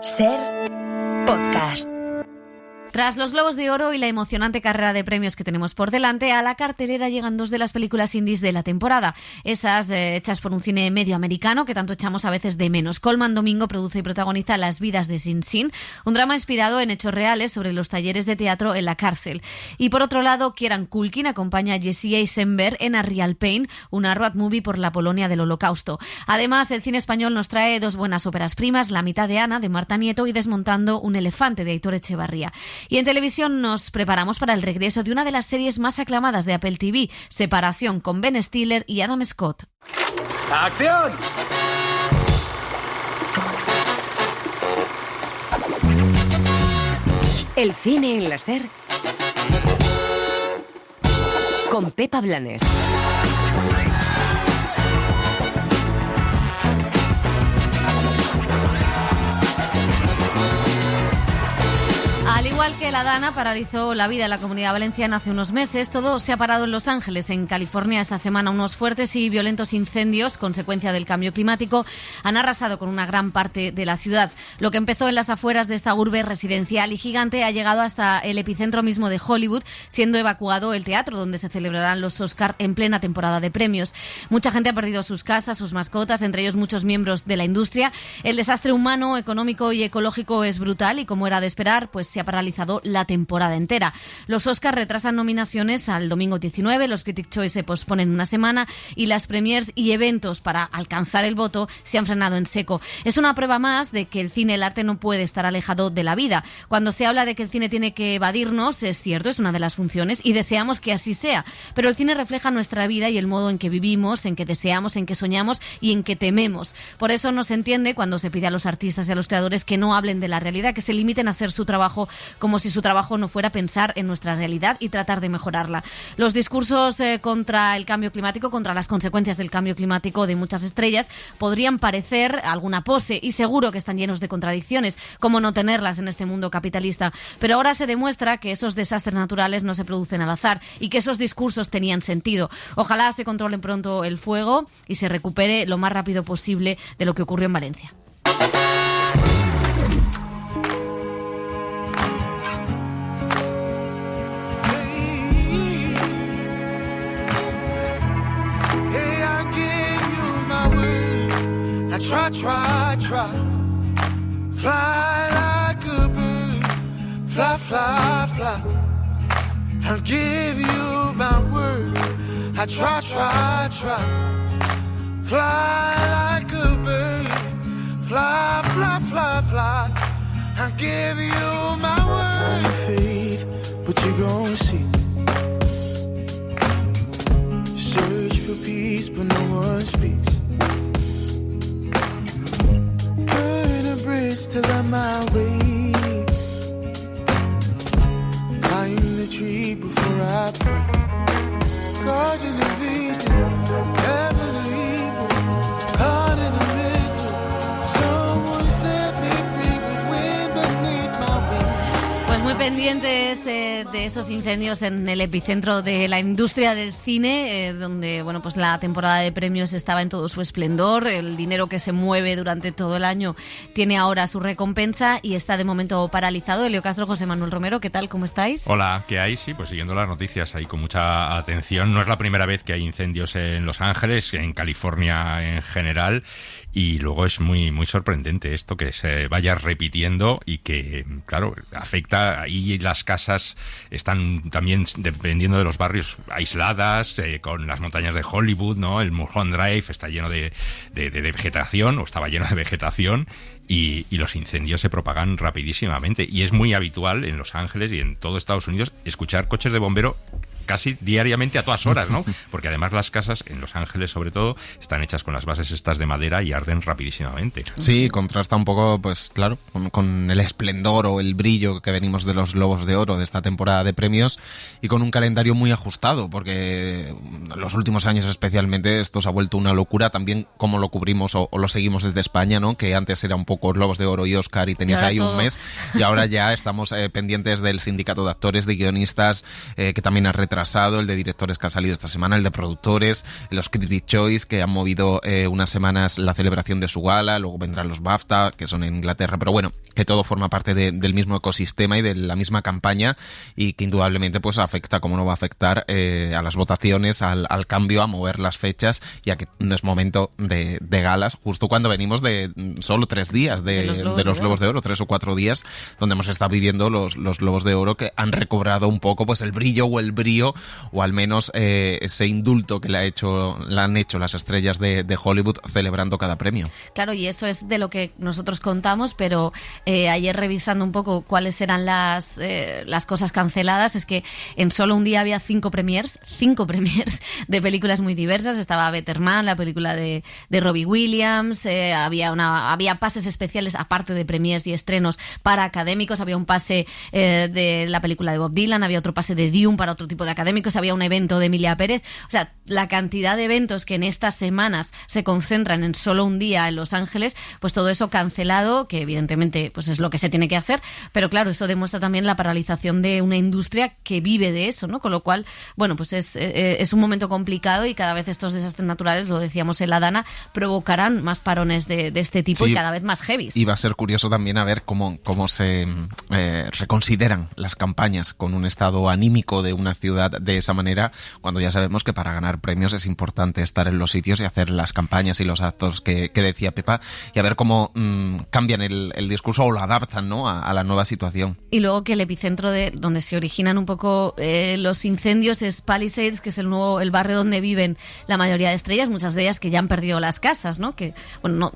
Ser Podcast. Tras los Globos de Oro y la emocionante carrera de premios que tenemos por delante, a la cartelera llegan dos de las películas indies de la temporada. Esas hechas por un cine medio americano que tanto echamos a veces de menos. Colman Domingo produce y protagoniza Las vidas de Sing Sing, un drama inspirado en hechos reales sobre los talleres de teatro en la cárcel. Y por otro lado, Kieran Culkin acompaña a Jesse Eisenberg en A Real Pain, una road movie por la Polonia del Holocausto. Además, el cine español nos trae dos buenas óperas primas, La mitad de Ana, de Marta Nieto, y Desmontando un elefante, de Aitor Echevarría. Y en televisión nos preparamos para el regreso de una de las series más aclamadas de Apple TV, Separación, con Ben Stiller y Adam Scott. ¡Acción! El cine en la Ser con Pepa Blanes. Al igual que la Dana paralizó la vida en la Comunidad Valenciana hace unos meses, todo se ha parado en Los Ángeles. En California esta semana unos fuertes y violentos incendios, consecuencia del cambio climático, han arrasado con una gran parte de la ciudad. Lo que empezó en las afueras de esta urbe residencial y gigante ha llegado hasta el epicentro mismo de Hollywood, siendo evacuado el teatro donde se celebrarán los Oscar en plena temporada de premios. Mucha gente ha perdido sus casas, sus mascotas, entre ellos muchos miembros de la industria. El desastre humano, económico y ecológico es brutal y, como era de esperar, pues se ha paralizado la temporada entera. Los Oscars retrasan nominaciones al domingo 19, los Critics' Choice se posponen una semana y las premiers y eventos para alcanzar el voto se han frenado en seco. Es una prueba más de que el cine, el arte, no puede estar alejado de la vida. Cuando se habla de que el cine tiene que evadirnos, es cierto, es una de las funciones y deseamos que así sea, pero el cine refleja nuestra vida y el modo en que vivimos, en que deseamos, en que soñamos y en que tememos. Por eso no se entiende cuando se pide a los artistas y a los creadores que no hablen de la realidad, que se limiten a hacer su trabajo como si su trabajo no fuera pensar en nuestra realidad y tratar de mejorarla. Los discursos contra el cambio climático, contra las consecuencias del cambio climático de muchas estrellas, podrían parecer alguna pose, y seguro que están llenos de contradicciones, como no tenerlas en este mundo capitalista. Pero ahora se demuestra que esos desastres naturales no se producen al azar y que esos discursos tenían sentido. Ojalá se controle pronto el fuego y se recupere lo más rápido posible de lo que ocurrió en Valencia. Try, fly like a bird, fly, I'll give you my word. I try, fly like a bird, fly, I'll give you my word. Faith, but you gon' see. Search for peace, but no one speaks. Till I'm my way. Climb the tree before I pray. God in the vision, heaven and evil, caught in the middle. Someone set me free with wind beneath my wings. Pues muy pendientes de esos incendios en el epicentro de la industria del cine, donde bueno, pues la temporada de premios estaba en todo su esplendor. El dinero que se mueve durante todo el año tiene ahora su recompensa y está de momento paralizado. Elio Castro, José Manuel Romero, ¿qué tal? ¿Cómo estáis? Hola, ¿qué hay? Sí, pues siguiendo las noticias ahí con mucha atención. No es la primera vez que hay incendios en Los Ángeles, en California en general, y luego es muy, muy sorprendente esto que se vaya repitiendo y que, claro, afecta. Ahí las casas están también, dependiendo de los barrios, aisladas, con las montañas de Hollywood, ¿no? El Mulholland Drive está lleno de vegetación, o estaba lleno de vegetación, y los incendios se propagan rapidísimamente. Y es muy habitual en Los Ángeles y en todo Estados Unidos escuchar coches de bombero casi diariamente a todas horas, ¿no? Porque además las casas, en Los Ángeles sobre todo, están hechas con las bases estas de madera y arden rapidísimamente. Sí, contrasta un poco, pues claro, con el esplendor o el brillo que venimos de los Globos de Oro de esta temporada de premios, y con un calendario muy ajustado, porque en los últimos años especialmente esto se ha vuelto una locura, también como lo cubrimos o lo seguimos desde España, ¿no? Que antes era un poco Globos de Oro y Oscar y tenías ahí todo un mes, y ahora ya estamos pendientes del sindicato de actores, de guionistas, que también ha retrasado retrasado, el de directores que ha salido esta semana, el de productores, los Critics' Choice, que han movido unas semanas la celebración de su gala, luego vendrán los BAFTA, que son en Inglaterra, pero bueno, que todo forma parte del mismo ecosistema y de la misma campaña, y que indudablemente pues afecta, como no va a afectar, a las votaciones, al cambio, a mover las fechas, ya que no es momento de galas, justo cuando venimos de solo 3 días de los Globos de Oro, 3 o 4 días, donde hemos estado viviendo los Globos de Oro, que han recobrado un poco pues el brillo o el brío, o al menos ese indulto que le han hecho las estrellas de Hollywood celebrando cada premio. Claro, y eso es de lo que nosotros contamos, pero ayer revisando un poco cuáles eran las cosas canceladas, es que en solo un día había 5 premiers de películas muy diversas. Estaba Better Man, la película de Robbie Williams, había pases especiales aparte de premiers y estrenos para académicos, había un pase de la película de Bob Dylan, había otro pase de Dune para otro tipo de académicos, había un evento de Emilia Pérez. O sea, la cantidad de eventos que en estas semanas se concentran en solo un día en Los Ángeles, pues todo eso cancelado, que evidentemente pues es lo que se tiene que hacer, pero claro, eso demuestra también la paralización de una industria que vive de eso, ¿no? Con lo cual, bueno, pues es un momento complicado, y cada vez estos desastres naturales, lo decíamos en la Dana, provocarán más parones de este tipo, sí, y cada vez más heavies. Y va a ser curioso también a ver cómo se reconsideran las campañas con un estado anímico de una ciudad de esa manera, cuando ya sabemos que para ganar premios es importante estar en los sitios y hacer las campañas y los actos que decía Pepa, y a ver cómo cambian el discurso o lo adaptan, ¿no?, a la nueva situación. Y luego que el epicentro de donde se originan un poco los incendios es Palisades, que es el barrio donde viven la mayoría de estrellas, muchas de ellas que ya han perdido las casas, ¿no? Que bueno,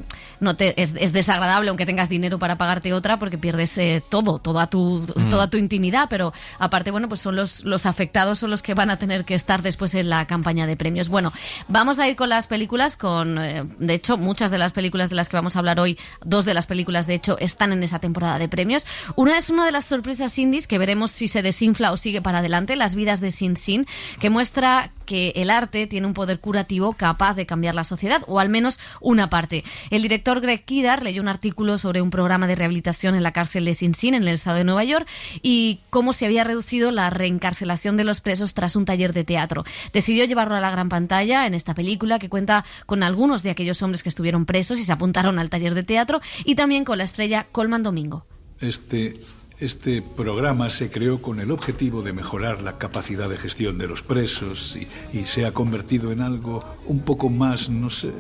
es desagradable aunque tengas dinero para pagarte otra, porque pierdes toda tu intimidad, pero aparte, bueno, pues son los afectados, son los que van a tener que estar después en la campaña de premios. Bueno, vamos a ir con las películas, de hecho, muchas de las películas de las que vamos a hablar hoy, 2 de las películas, de hecho, están en esa temporada de premios. Una es una de las sorpresas indies, que veremos si se desinfla o sigue para adelante, Las vidas de Sin Sin, que muestra que el arte tiene un poder curativo capaz de cambiar la sociedad, o al menos una parte. El director Greg Kidar leyó un artículo sobre un programa de rehabilitación en la cárcel de Sin Sin, en el estado de Nueva York, y cómo se había reducido la reencarcelación de los presos tras un taller de teatro. Decidió llevarlo a la gran pantalla en esta película, que cuenta con algunos de aquellos hombres que estuvieron presos y se apuntaron al taller de teatro, y también con la estrella Colman Domingo. Este programa se creó con el objetivo de mejorar la capacidad de gestión de los presos y se ha convertido en algo un poco más, no sé,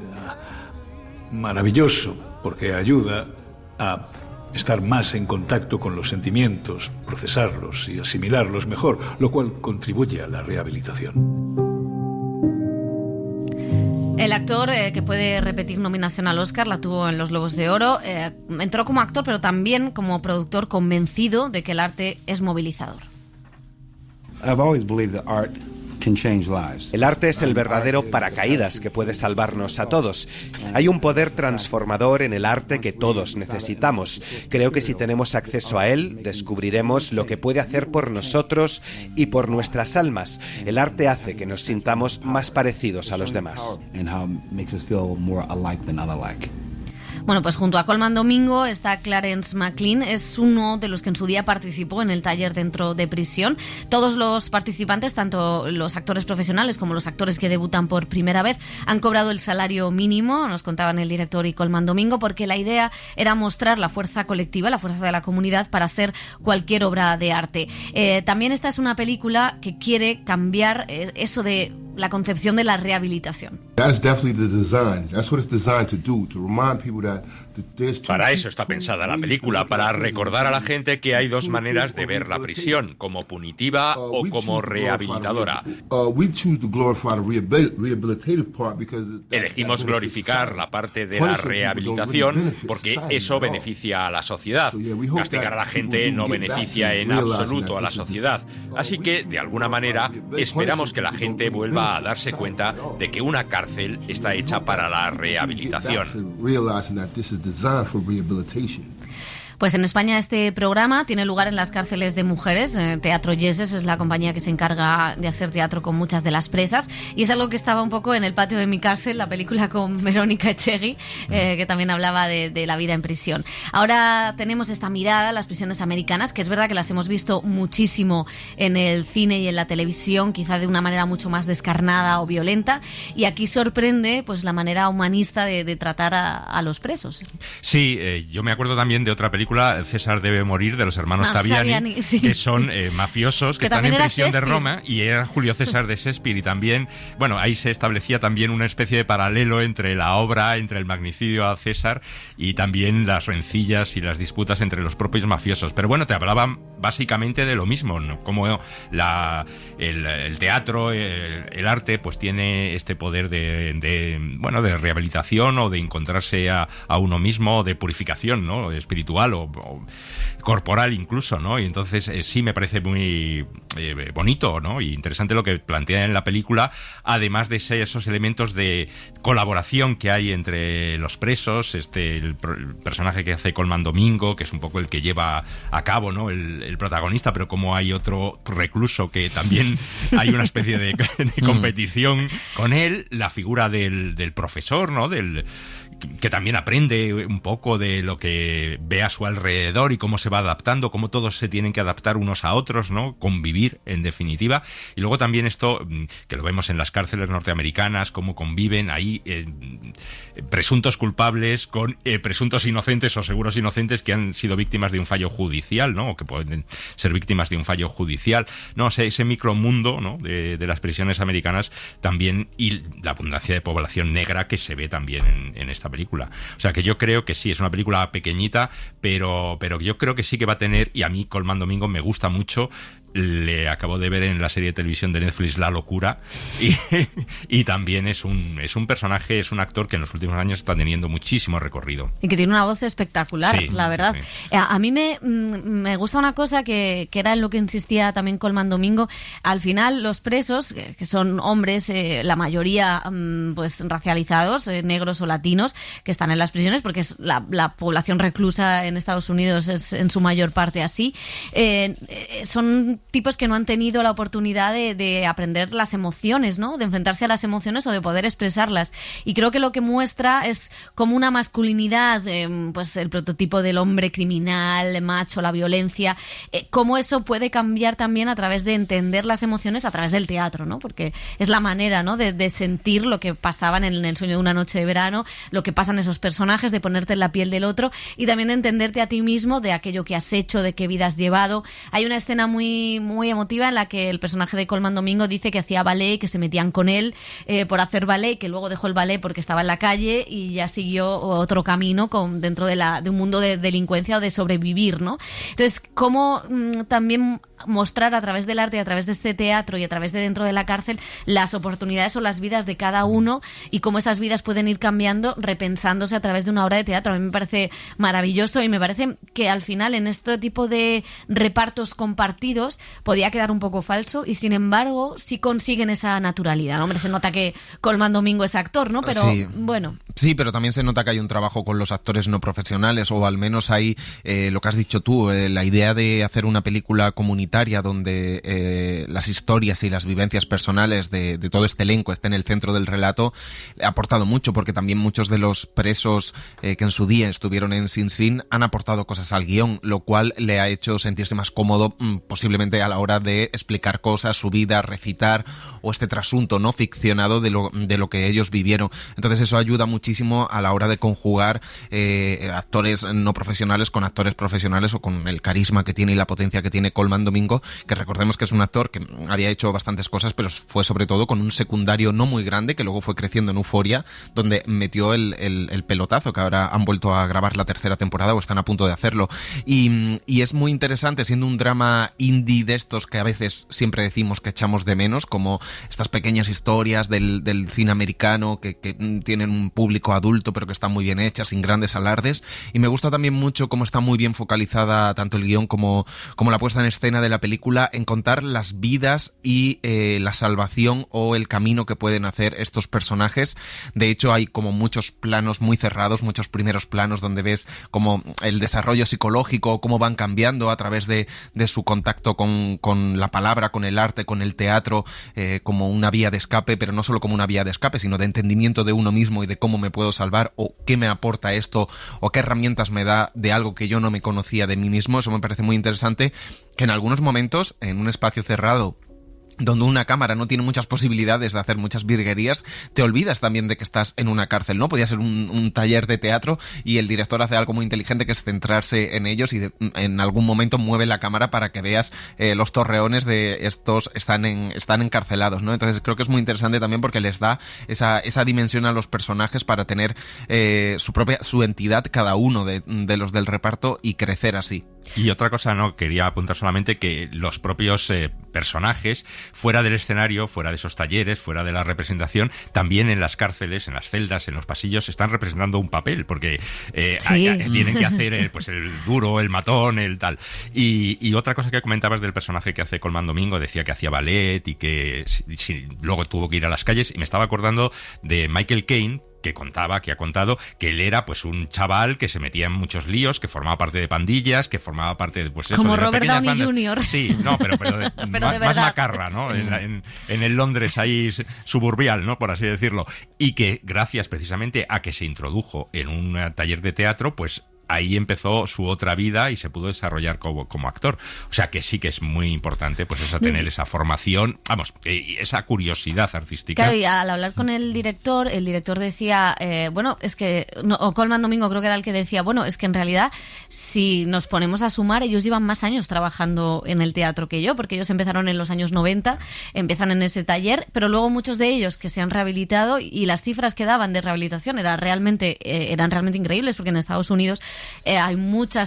maravilloso, porque ayuda a estar más en contacto con los sentimientos, procesarlos y asimilarlos mejor, lo cual contribuye a la rehabilitación. El actor, que puede repetir nominación al Oscar, la tuvo en los Globos de Oro, entró como actor, pero también como productor, convencido de que el arte es movilizador. I've always believed that art can change lives. El arte es el verdadero paracaídas que puede salvarnos a todos. Hay un poder transformador en el arte que todos necesitamos. Creo que si tenemos acceso a él, descubriremos lo que puede hacer por nosotros y por nuestras almas. El arte hace que nos sintamos más parecidos a los demás. Bueno, pues junto a Colman Domingo está Clarence McLean, es uno de los que en su día participó en el taller dentro de prisión. Todos los participantes, tanto los actores profesionales como los actores que debutan por primera vez, han cobrado el salario mínimo, nos contaban el director y Colman Domingo, porque la idea era mostrar la fuerza colectiva, la fuerza de la comunidad para hacer cualquier obra de arte. También esta es una película que quiere cambiar eso de la concepción de la rehabilitación. Para eso está pensada la película, para recordar a la gente que hay 2 maneras de ver la prisión, como punitiva o como rehabilitadora. Elegimos glorificar la parte de la rehabilitación porque eso beneficia a la sociedad. Castigar a la gente no beneficia en absoluto a la sociedad. Así que, de alguna manera, esperamos que la gente vuelva a darse cuenta de que una cárcel está hecha para la rehabilitación. Pues en España este programa tiene lugar en las cárceles de mujeres. Teatro Yeses es la compañía que se encarga de hacer teatro con muchas de las presas, y es algo que estaba un poco en El patio de mi cárcel, la película con Verónica Echegui, que también hablaba de la vida en prisión. Ahora tenemos esta mirada a las prisiones americanas, que es verdad que las hemos visto muchísimo en el cine y en la televisión, quizá de una manera mucho más descarnada o violenta, y aquí sorprende pues la manera humanista de tratar a los presos. Sí, yo me acuerdo también de otra película, César debe morir, de los hermanos Taviani, sí, que son mafiosos que están en prisión de Roma, y era Julio César de Shakespeare, y también, bueno, ahí se establecía también una especie de paralelo entre la obra, entre el magnicidio a César y también las rencillas y las disputas entre los propios mafiosos. Pero bueno, te hablaban básicamente de lo mismo, ¿no? Como el teatro, el arte, pues tiene este poder de rehabilitación o de encontrarse a uno mismo, de purificación, ¿no? Espiritual o corporal incluso, ¿no? Y entonces sí me parece muy bonito, ¿no? Y interesante lo que plantea en la película, además de esos elementos de colaboración que hay entre los presos, el personaje que hace Colman Domingo, que es un poco el que lleva a cabo, ¿no? El protagonista, pero como hay otro recluso que también hay una especie de competición con él, la figura del profesor, ¿no? Que también aprende un poco de lo que ve a su alrededor y cómo se va adaptando, cómo todos se tienen que adaptar unos a otros, ¿no? Convivir, en definitiva. Y luego también esto, que lo vemos en las cárceles norteamericanas, cómo conviven ahí presuntos culpables con presuntos inocentes o seguros inocentes que han sido víctimas de un fallo judicial, ¿no? O que pueden ser víctimas de un fallo judicial. No, ese micromundo, ¿no? de las prisiones americanas también, y la abundancia de población negra que se ve también en esta película. O sea que yo creo que sí, es una película pequeñita, pero yo creo que sí que va a tener, y a mí Colman Domingo me gusta mucho. Le acabo de ver en la serie de televisión de Netflix La Locura, y también es un personaje, es un actor que en los últimos años está teniendo muchísimo recorrido. Y que tiene una voz espectacular, sí, la verdad. Sí, sí. A mí me gusta una cosa que era en lo que insistía también Colman Domingo. Al final los presos, que son hombres, la mayoría pues racializados, negros o latinos, que están en las prisiones, porque es la población reclusa en Estados Unidos es en su mayor parte así, son tipos que no han tenido la oportunidad de aprender las emociones, ¿no? De enfrentarse a las emociones o de poder expresarlas. Y creo que lo que muestra es como una masculinidad, pues el prototipo del hombre criminal, macho, la violencia, cómo eso puede cambiar también a través de entender las emociones a través del teatro, ¿no? Porque es la manera, ¿no? de sentir lo que pasaban en El sueño de una noche de verano, lo que pasan esos personajes, de ponerte en la piel del otro y también de entenderte a ti mismo, de aquello que has hecho, de qué vida has llevado. Hay una escena muy emotiva en la que el personaje de Colman Domingo dice que hacía ballet, que se metían con él por hacer ballet, que luego dejó el ballet porque estaba en la calle y ya siguió otro camino dentro de un mundo de delincuencia o de sobrevivir, ¿no? Entonces, cómo también mostrar a través del arte y a través de este teatro y a través de dentro de la cárcel las oportunidades o las vidas de cada uno y cómo esas vidas pueden ir cambiando, repensándose a través de una obra de teatro. A mí me parece maravilloso y me parece que al final en este tipo de repartos compartidos podía quedar un poco falso y sin embargo sí consiguen esa naturalidad. Hombre, se nota que Colman Domingo es actor, ¿no? Pero sí, bueno. Sí, pero también se nota que hay un trabajo con los actores no profesionales, o al menos hay lo que has dicho tú, la idea de hacer una película comunitaria donde las historias y las vivencias personales de todo este elenco estén en el centro del relato, ha aportado mucho, porque también muchos de los presos que en su día estuvieron en Sing Sing han aportado cosas al guión, lo cual le ha hecho sentirse más cómodo posiblemente a la hora de explicar cosas, su vida, recitar, o este trasunto no ficcionado de lo que ellos vivieron. Entonces eso ayuda muchísimo a la hora de conjugar actores no profesionales con actores profesionales, o con el carisma que tiene y la potencia que tiene Colman Domingo, que recordemos que es un actor que había hecho bastantes cosas, pero fue sobre todo con un secundario no muy grande, que luego fue creciendo en Euphoria, donde metió el pelotazo, que ahora han vuelto a grabar la tercera temporada o están a punto de hacerlo. Y es muy interesante, siendo un drama indie y de estos que a veces siempre decimos que echamos de menos, como estas pequeñas historias del cine americano que tienen un público adulto pero que están muy bien hechas, sin grandes alardes. Y me gusta también mucho cómo está muy bien focalizada tanto el guión como la puesta en escena de la película en contar las vidas y la salvación o el camino que pueden hacer estos personajes. De hecho, hay como muchos planos muy cerrados, muchos primeros planos donde ves como el desarrollo psicológico, cómo van cambiando a través de su contacto con la palabra, con el arte, con el teatro, como una vía de escape, pero no solo como una vía de escape, sino de entendimiento de uno mismo y de cómo me puedo salvar, o qué me aporta esto, o qué herramientas me da de algo que yo no me conocía de mí mismo. Eso me parece muy interesante, que en algunos momentos, en un espacio cerrado, donde una cámara no tiene muchas posibilidades de hacer muchas virguerías, te olvidas también de que estás en una cárcel, ¿no? Podía ser un taller de teatro y el director hace algo muy inteligente, que es centrarse en ellos y en algún momento mueve la cámara para que veas los torreones de estos están encarcelados, ¿no? Entonces creo que es muy interesante también porque les da esa dimensión a los personajes para tener su entidad cada uno de los del reparto y crecer así. Y otra cosa, no quería apuntar solamente que los propios personajes, fuera del escenario, fuera de esos talleres, fuera de la representación, también en las cárceles, en las celdas, en los pasillos, están representando un papel, porque tienen que hacer pues el duro, el matón, el tal. Y otra cosa que comentabas del personaje que hace Colman Domingo, decía que hacía ballet y que luego tuvo que ir a las calles, y me estaba acordando de Michael Caine, que ha contado que él era pues un chaval que se metía en muchos líos, que formaba parte de pandillas, que formaba parte de pues eso, como de Robert Downey bandas. Jr. Sí, no, pero más macarra, ¿no? En el Londres ahí suburbial, ¿no? Por así decirlo. Y que gracias precisamente a que se introdujo en un taller de teatro, pues ahí empezó su otra vida y se pudo desarrollar como actor. O sea que sí que es muy importante pues tener esa formación, esa curiosidad artística. Claro, y al hablar con el director decía, es que, o Colman Domingo creo que era el que decía, es que en realidad si nos ponemos a sumar, ellos llevan más años trabajando en el teatro que yo, porque ellos empezaron en los años 90, empiezan en ese taller, pero luego muchos de ellos que se han rehabilitado, y las cifras que daban de rehabilitación eran realmente increíbles, porque en Estados Unidos hay mucha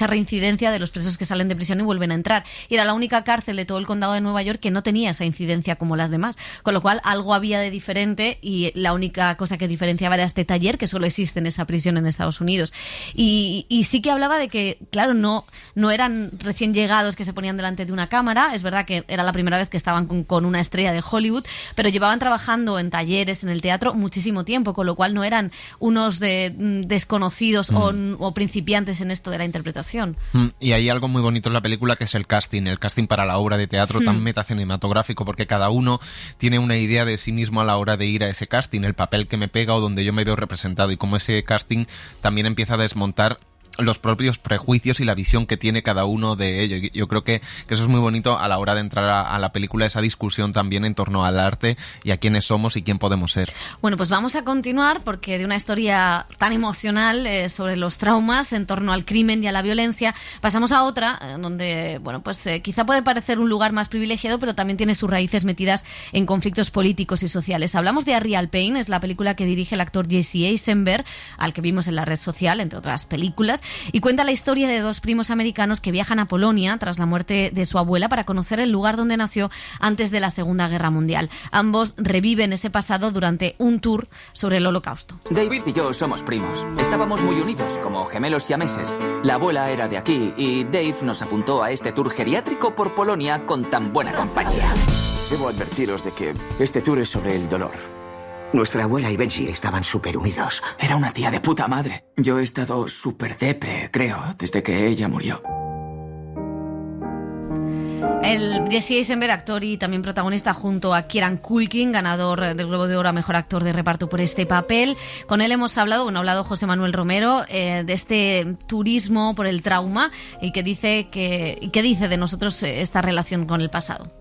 reincidencia de los presos que salen de prisión y vuelven a entrar. Y era la única cárcel de todo el condado de Nueva York que no tenía esa incidencia como las demás. Con lo cual, algo había de diferente, y la única cosa que diferenciaba era este taller, que solo existe en esa prisión en Estados Unidos. Y sí que hablaba de que, claro, no eran recién llegados que se ponían delante de una cámara. Es verdad que era la primera vez que estaban con una estrella de Hollywood, pero llevaban trabajando en talleres, en el teatro, muchísimo tiempo, con lo cual no eran unos desconocidos o principiantes en esto de la interpretación. Y hay algo muy bonito en la película, que es el casting para la obra de teatro tan metacinematográfico, porque cada uno tiene una idea de sí mismo a la hora de ir a ese casting, el papel que me pega o donde yo me veo representado, y como ese casting también empieza a desmontar los propios prejuicios y la visión que tiene cada uno de ellos. Yo creo que eso es muy bonito a la hora de entrar a la película, esa discusión también en torno al arte y a quiénes somos y quién podemos ser. Bueno, pues vamos a continuar, porque de una historia tan emocional sobre los traumas en torno al crimen y a la violencia, pasamos a otra donde, quizá puede parecer un lugar más privilegiado, pero también tiene sus raíces metidas en conflictos políticos y sociales. Hablamos de A Real Pain, es la película que dirige el actor Jesse Eisenberg, al que vimos en La Red Social, entre otras películas, y cuenta la historia de dos primos americanos que viajan a Polonia tras la muerte de su abuela para conocer el lugar donde nació antes de la Segunda Guerra Mundial. Ambos reviven ese pasado durante un tour sobre el Holocausto. David y yo somos primos. Estábamos muy unidos, como gemelos siameses. La abuela era de aquí y Dave nos apuntó a este tour geriátrico por Polonia con tan buena compañía. Debo advertiros de que este tour es sobre el dolor. Nuestra abuela y Benji estaban súper unidos. Era una tía de puta madre. Yo he estado súper depre, creo, desde que ella murió. El Jesse Eisenberg, actor y también protagonista, junto a Kieran Culkin, ganador del Globo de Oro a Mejor Actor de Reparto por este papel. Con él hemos hablado, ha hablado José Manuel Romero, de este turismo por el trauma, y qué dice de nosotros esta relación con el pasado.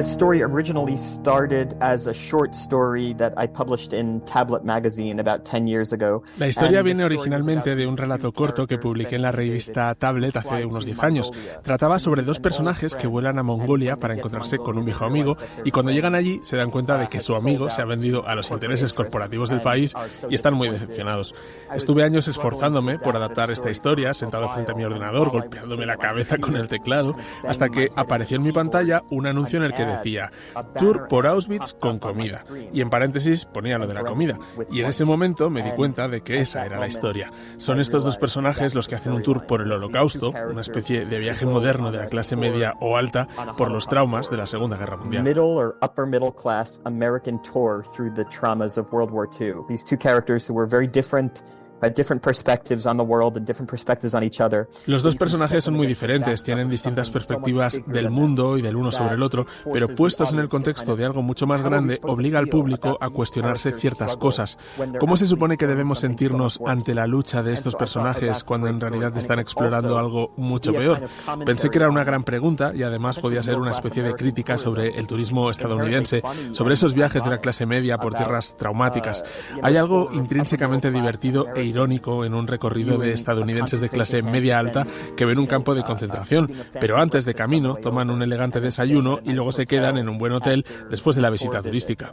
The story originally started as a short story that I published in Tablet magazine about 10 years ago. La historia viene originalmente de un relato corto que publiqué en la revista Tablet hace unos 10 años. Trataba sobre dos personajes que vuelan a Mongolia para encontrarse con un viejo amigo y cuando llegan allí se dan cuenta de que su amigo se ha vendido a los intereses corporativos del país y están muy decepcionados. Estuve años esforzándome por adaptar esta historia, sentado frente a mi ordenador, golpeándome la cabeza con el teclado, hasta que apareció en mi pantalla un anuncio en el que decía Tour por Auschwitz con comida, y en paréntesis ponía lo de la comida, y en ese momento me di cuenta de que esa era la historia. Son estos dos personajes los que hacen un tour por el Holocausto, una especie de viaje moderno de la clase media o alta por los traumas de la Segunda Guerra Mundial. Middle or upper middle class American tour through the traumas of World War II. These two characters who were very different, had different perspectives on the world and different perspectives on each other. Los dos personajes son muy diferentes, tienen distintas perspectivas del mundo y del uno sobre el otro, pero puestos en el contexto de algo mucho más grande, obliga al público a cuestionarse ciertas cosas. ¿Cómo se supone que debemos sentirnos ante la lucha de estos personajes cuando en realidad están explorando algo mucho peor? Pensé que era una gran pregunta y además podía ser una especie de crítica sobre el turismo estadounidense, sobre esos viajes de la clase media por tierras traumáticas. Hay algo intrínsecamente divertido e irónico en un recorrido de estadounidenses de clase media alta que ven un campo de concentración, pero antes de camino toman un elegante desayuno y luego se quedan en un buen hotel después de la visita turística.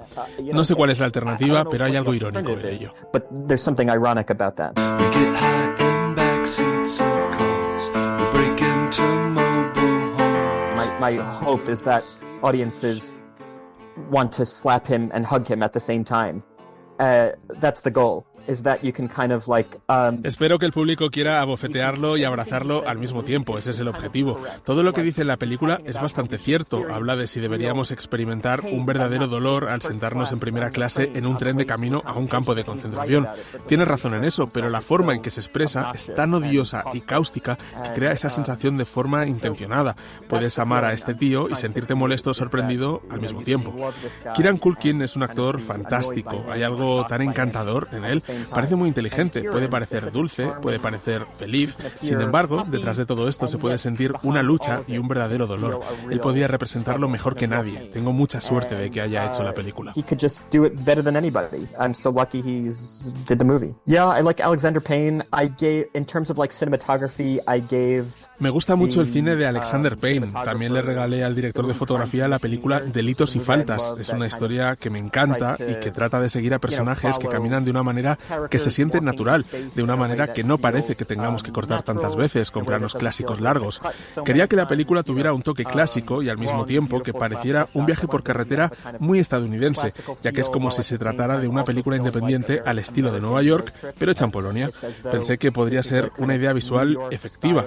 No sé cuál es la alternativa, pero hay algo irónico en ello. My hope is that audiences want to slap him and hug him at the same time. That's the goal. Is that you can kind of like, Espero que el público quiera abofetearlo y abrazarlo al mismo tiempo, ese es el objetivo. Todo lo que dice en la película es bastante cierto. Habla de si deberíamos experimentar un verdadero dolor al sentarnos en primera clase en un tren de camino a un campo de concentración. Tiene razón en eso, pero la forma en que se expresa es tan odiosa y cáustica que crea esa sensación de forma intencionada. Puedes amar a este tío y sentirte molesto o sorprendido al mismo tiempo. Kieran Culkin es un actor fantástico. Hay algo tan encantador en él. Parece muy inteligente, puede parecer dulce, puede parecer feliz. Sin embargo, detrás de todo esto se puede sentir una lucha y un verdadero dolor. Él podía representarlo mejor que nadie. Tengo mucha suerte de que haya hecho la película. He could just do it better than anybody. I'm so lucky he did the movie. Yeah, I like Alexander Payne. I gave, in terms of like cinematography, I gave... Me gusta mucho el cine de Alexander Payne. También le regalé al director de fotografía la película Delitos y Faltas. Es una historia que me encanta y que trata de seguir a personajes que caminan de una manera que se siente natural, de una manera que no parece que tengamos que cortar tantas veces con planos clásicos largos. Quería que la película tuviera un toque clásico y al mismo tiempo que pareciera un viaje por carretera muy estadounidense, ya que es como si se tratara de una película independiente al estilo de Nueva York, pero hecha en Polonia. Pensé que podría ser una idea visual efectiva.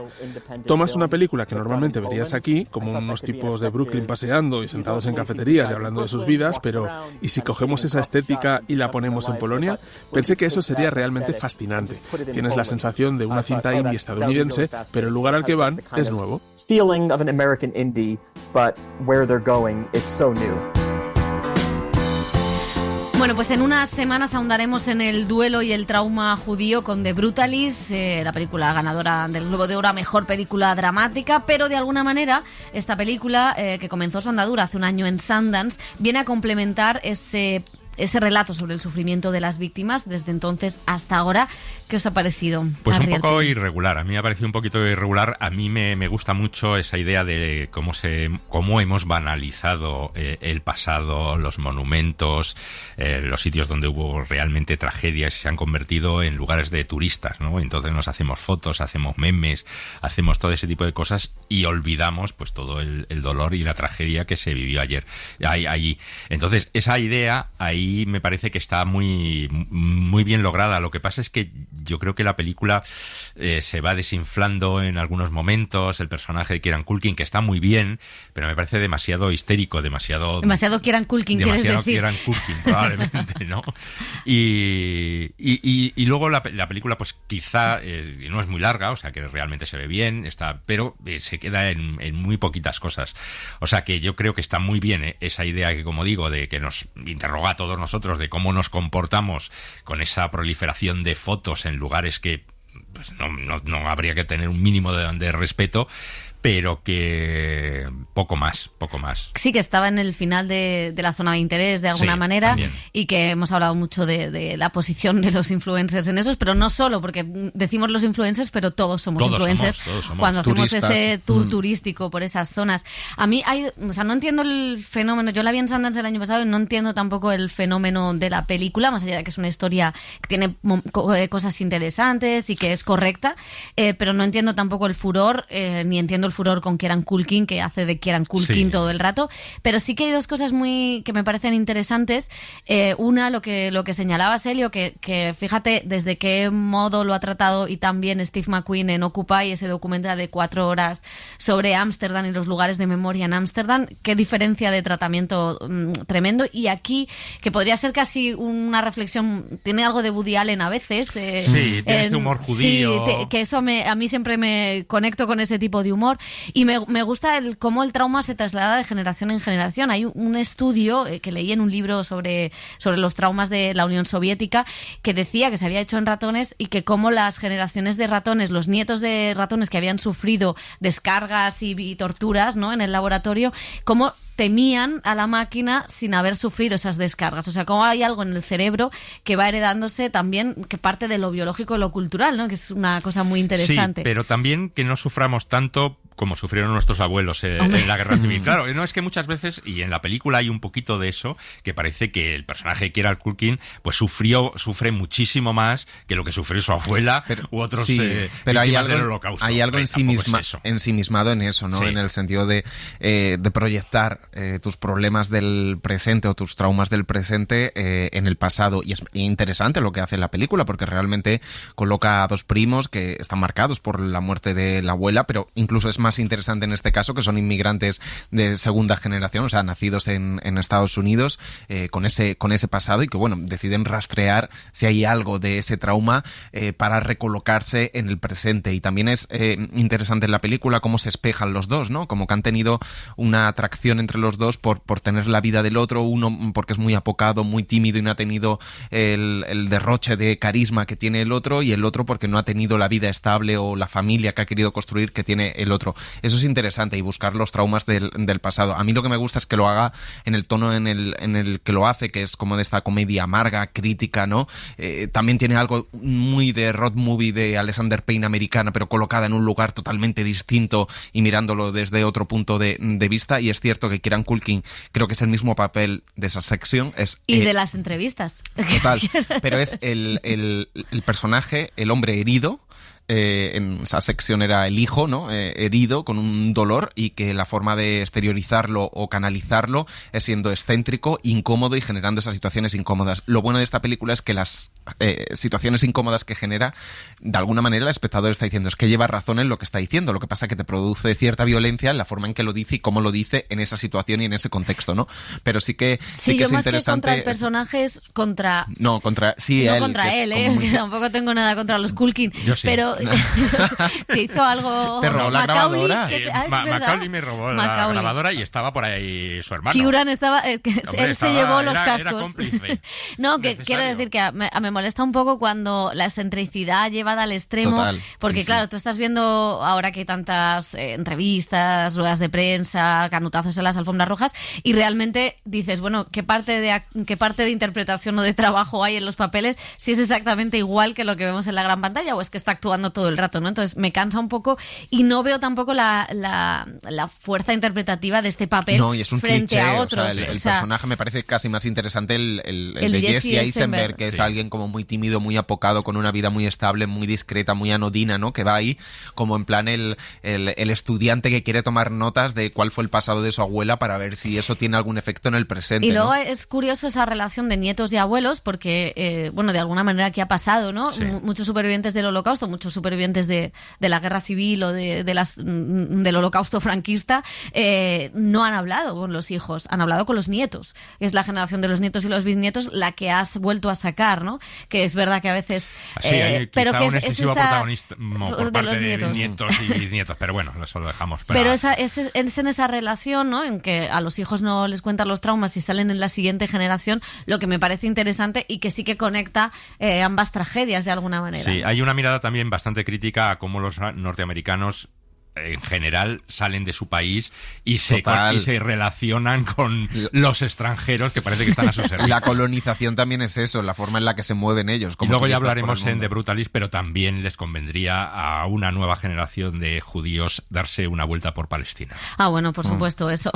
Tomas una película que normalmente verías aquí, como unos tipos de Brooklyn paseando y sentados en cafeterías y hablando de sus vidas, pero ¿y si cogemos esa estética y la ponemos en Polonia? Pensé que eso sería realmente fascinante. Tienes la sensación de una cinta indie estadounidense, pero el lugar al que van es nuevo. Feeling of an American indie, but where they're going is so new. Bueno, pues en unas semanas ahondaremos en el duelo y el trauma judío con The Brutalist, la película ganadora del Globo de Oro a Mejor Película Dramática, pero de alguna manera esta película, que comenzó su andadura hace un año en Sundance, viene a complementar ese relato sobre el sufrimiento de las víctimas desde entonces hasta ahora. ¿Qué os ha parecido? Pues un poco irregular. A mí me ha parecido un poquito irregular. A mí me gusta mucho esa idea de cómo hemos banalizado el pasado, los monumentos, los sitios donde hubo realmente tragedias y se han convertido en lugares de turistas, ¿no? Entonces nos hacemos fotos, hacemos memes, hacemos todo ese tipo de cosas y olvidamos pues todo el dolor y la tragedia que se vivió ayer allí. Entonces esa idea ahí me parece que está muy, muy bien lograda. Lo que pasa es que yo creo que la película se va desinflando en algunos momentos. El personaje de Kieran Culkin, que está muy bien, pero me parece demasiado histérico, demasiado Kieran Culkin, ¿quieres decir? Kieran Culkin, probablemente, ¿no? Y luego la película, pues quizá no es muy larga, o sea que realmente se ve bien, pero se queda en muy poquitas cosas. O sea que yo creo que está muy bien esa idea que, como digo, de que nos interroga a todos nosotros de cómo nos comportamos con esa proliferación de fotos en lugares que pues no habría que tener un mínimo de respeto, pero que poco más. Sí, que estaba en el final de la zona de interés de alguna manera, también. Y que hemos hablado mucho de la posición de los influencers en esos, pero no solo, porque decimos los influencers, pero todos somos influencers cuando hacemos turistas. ese tour turístico por esas zonas. A mí no entiendo el fenómeno. Yo la vi en Sundance el año pasado y no entiendo tampoco el fenómeno de la película, más allá de que es una historia que tiene cosas interesantes y que es correcta, pero no entiendo tampoco el furor, ni entiendo el furor con Kieran Culkin, que hace de Kieran Culkin todo el rato, pero sí que hay dos cosas que me parecen interesantes. Una, lo que señalaba Elio, que fíjate desde qué modo lo ha tratado y también Steve McQueen en Occupy, ese documental de 4 horas sobre Ámsterdam y los lugares de memoria en Ámsterdam, qué diferencia de tratamiento tremendo. Y aquí, que podría ser casi una reflexión, tiene algo de Woody Allen a veces. Tiene este humor judío. Sí, que eso a mí siempre me conecto con ese tipo de humor. Y me gusta cómo el trauma se traslada de generación en generación. Hay un estudio que leí en un libro sobre los traumas de la Unión Soviética, que decía que se había hecho en ratones y que cómo las generaciones de ratones, los nietos de ratones que habían sufrido descargas y torturas, ¿no?, en el laboratorio, cómo temían a la máquina sin haber sufrido esas descargas. O sea, cómo hay algo en el cerebro que va heredándose también, que parte de lo biológico y lo cultural, ¿no?, que es una cosa muy interesante. Sí, pero también que no suframos tanto como sufrieron nuestros abuelos en la Guerra Civil. Claro, no, es que muchas veces, y en la película hay un poquito de eso, que parece que el personaje de Kieran Culkin pues sufre muchísimo más que lo que sufrió su abuela u otros pero hay víctimas algo, del Holocausto. hay algo ensimismado en eso, ¿no? Sí. En el sentido de proyectar tus problemas del presente o tus traumas del presente en el pasado. Y es interesante lo que hace la película, porque realmente coloca a dos primos que están marcados por la muerte de la abuela, pero incluso es más interesante en este caso que son inmigrantes de segunda generación, o sea, nacidos en Estados Unidos, con ese pasado, y que, bueno, deciden rastrear si hay algo de ese trauma para recolocarse en el presente. Y también es interesante en la película cómo se espejan los dos, ¿no? Como que han tenido una atracción entre los dos por tener la vida del otro, uno porque es muy apocado, muy tímido y no ha tenido el derroche de carisma que tiene el otro, y el otro porque no ha tenido la vida estable o la familia que ha querido construir que tiene el otro. Eso es interesante, y buscar los traumas del pasado. A mí lo que me gusta es que lo haga en el tono en el que lo hace, que es como de esta comedia amarga, crítica, ¿no? También tiene algo muy de road movie de Alexander Payne americana, pero colocada en un lugar totalmente distinto y mirándolo desde otro punto de vista. Y es cierto que Kieran Culkin creo que es el mismo papel de esa sección. Y de las entrevistas. Total, pero es el personaje, el hombre herido. En esa sección era el hijo, ¿no? Herido, con un dolor, y que la forma de exteriorizarlo o canalizarlo es siendo excéntrico, incómodo y generando esas situaciones incómodas. Lo bueno de esta película es que las situaciones incómodas que genera, de alguna manera el espectador está diciendo, es que lleva razón en lo que está diciendo. Lo que pasa es que te produce cierta violencia en la forma en que lo dice y cómo lo dice en esa situación y en ese contexto, ¿no? Pero sí que yo es más interesante. Que contra el personaje es contra... No, contra él, que tampoco tengo nada contra los Culkin. Yo sí. Pero que hizo algo... Te robó la grabadora. Macaulay me robó la grabadora y estaba por ahí su hermano. Kieran estaba... él se llevó los cascos. Era cómplice. No, que quiero decir que me molesta un poco cuando la excentricidad llevada al extremo. Total, porque sí, claro, tú estás viendo ahora que hay tantas entrevistas, ruedas de prensa, canutazos en las alfombras rojas, y realmente dices, bueno, ¿qué parte de interpretación o de trabajo hay en los papeles si es exactamente igual que lo que vemos en la gran pantalla, o es que está actuando todo el rato, ¿no? Entonces me cansa un poco y no veo tampoco la fuerza interpretativa de este papel frente a otros. O sea, el personaje me parece casi más interesante el de Jesse Eisenberg, que es alguien como muy tímido, muy apocado, con una vida muy estable, muy discreta, muy anodina, ¿no? Que va ahí como en plan el estudiante que quiere tomar notas de cuál fue el pasado de su abuela para ver si eso tiene algún efecto en el presente. Y luego, ¿no? es curioso esa relación de nietos y abuelos, porque, bueno, de alguna manera aquí ha pasado, ¿no? Sí. Muchos supervivientes del Holocausto, muchos supervivientes de la Guerra Civil o del Holocausto franquista, no han hablado con los hijos, han hablado con los nietos. Es la generación de los nietos y los bisnietos la que has vuelto a sacar, ¿no? Que es verdad que a veces... Sí, hay pero que un excesivo protagonismo por parte de nietos y bisnietos, pero bueno, eso lo dejamos. Pero es en esa relación, ¿no? En que a los hijos no les cuentan los traumas y salen en la siguiente generación, lo que me parece interesante y que sí que conecta ambas tragedias de alguna manera. Sí, hay una mirada también bastante crítica a cómo los norteamericanos en general salen de su país y se relacionan con los extranjeros que parece que están a su servicio. La colonización también es eso, la forma en la que se mueven ellos. Y luego ya hablaremos en The Brutalist, pero también les convendría a una nueva generación de judíos darse una vuelta por Palestina. Bueno, por supuesto, eso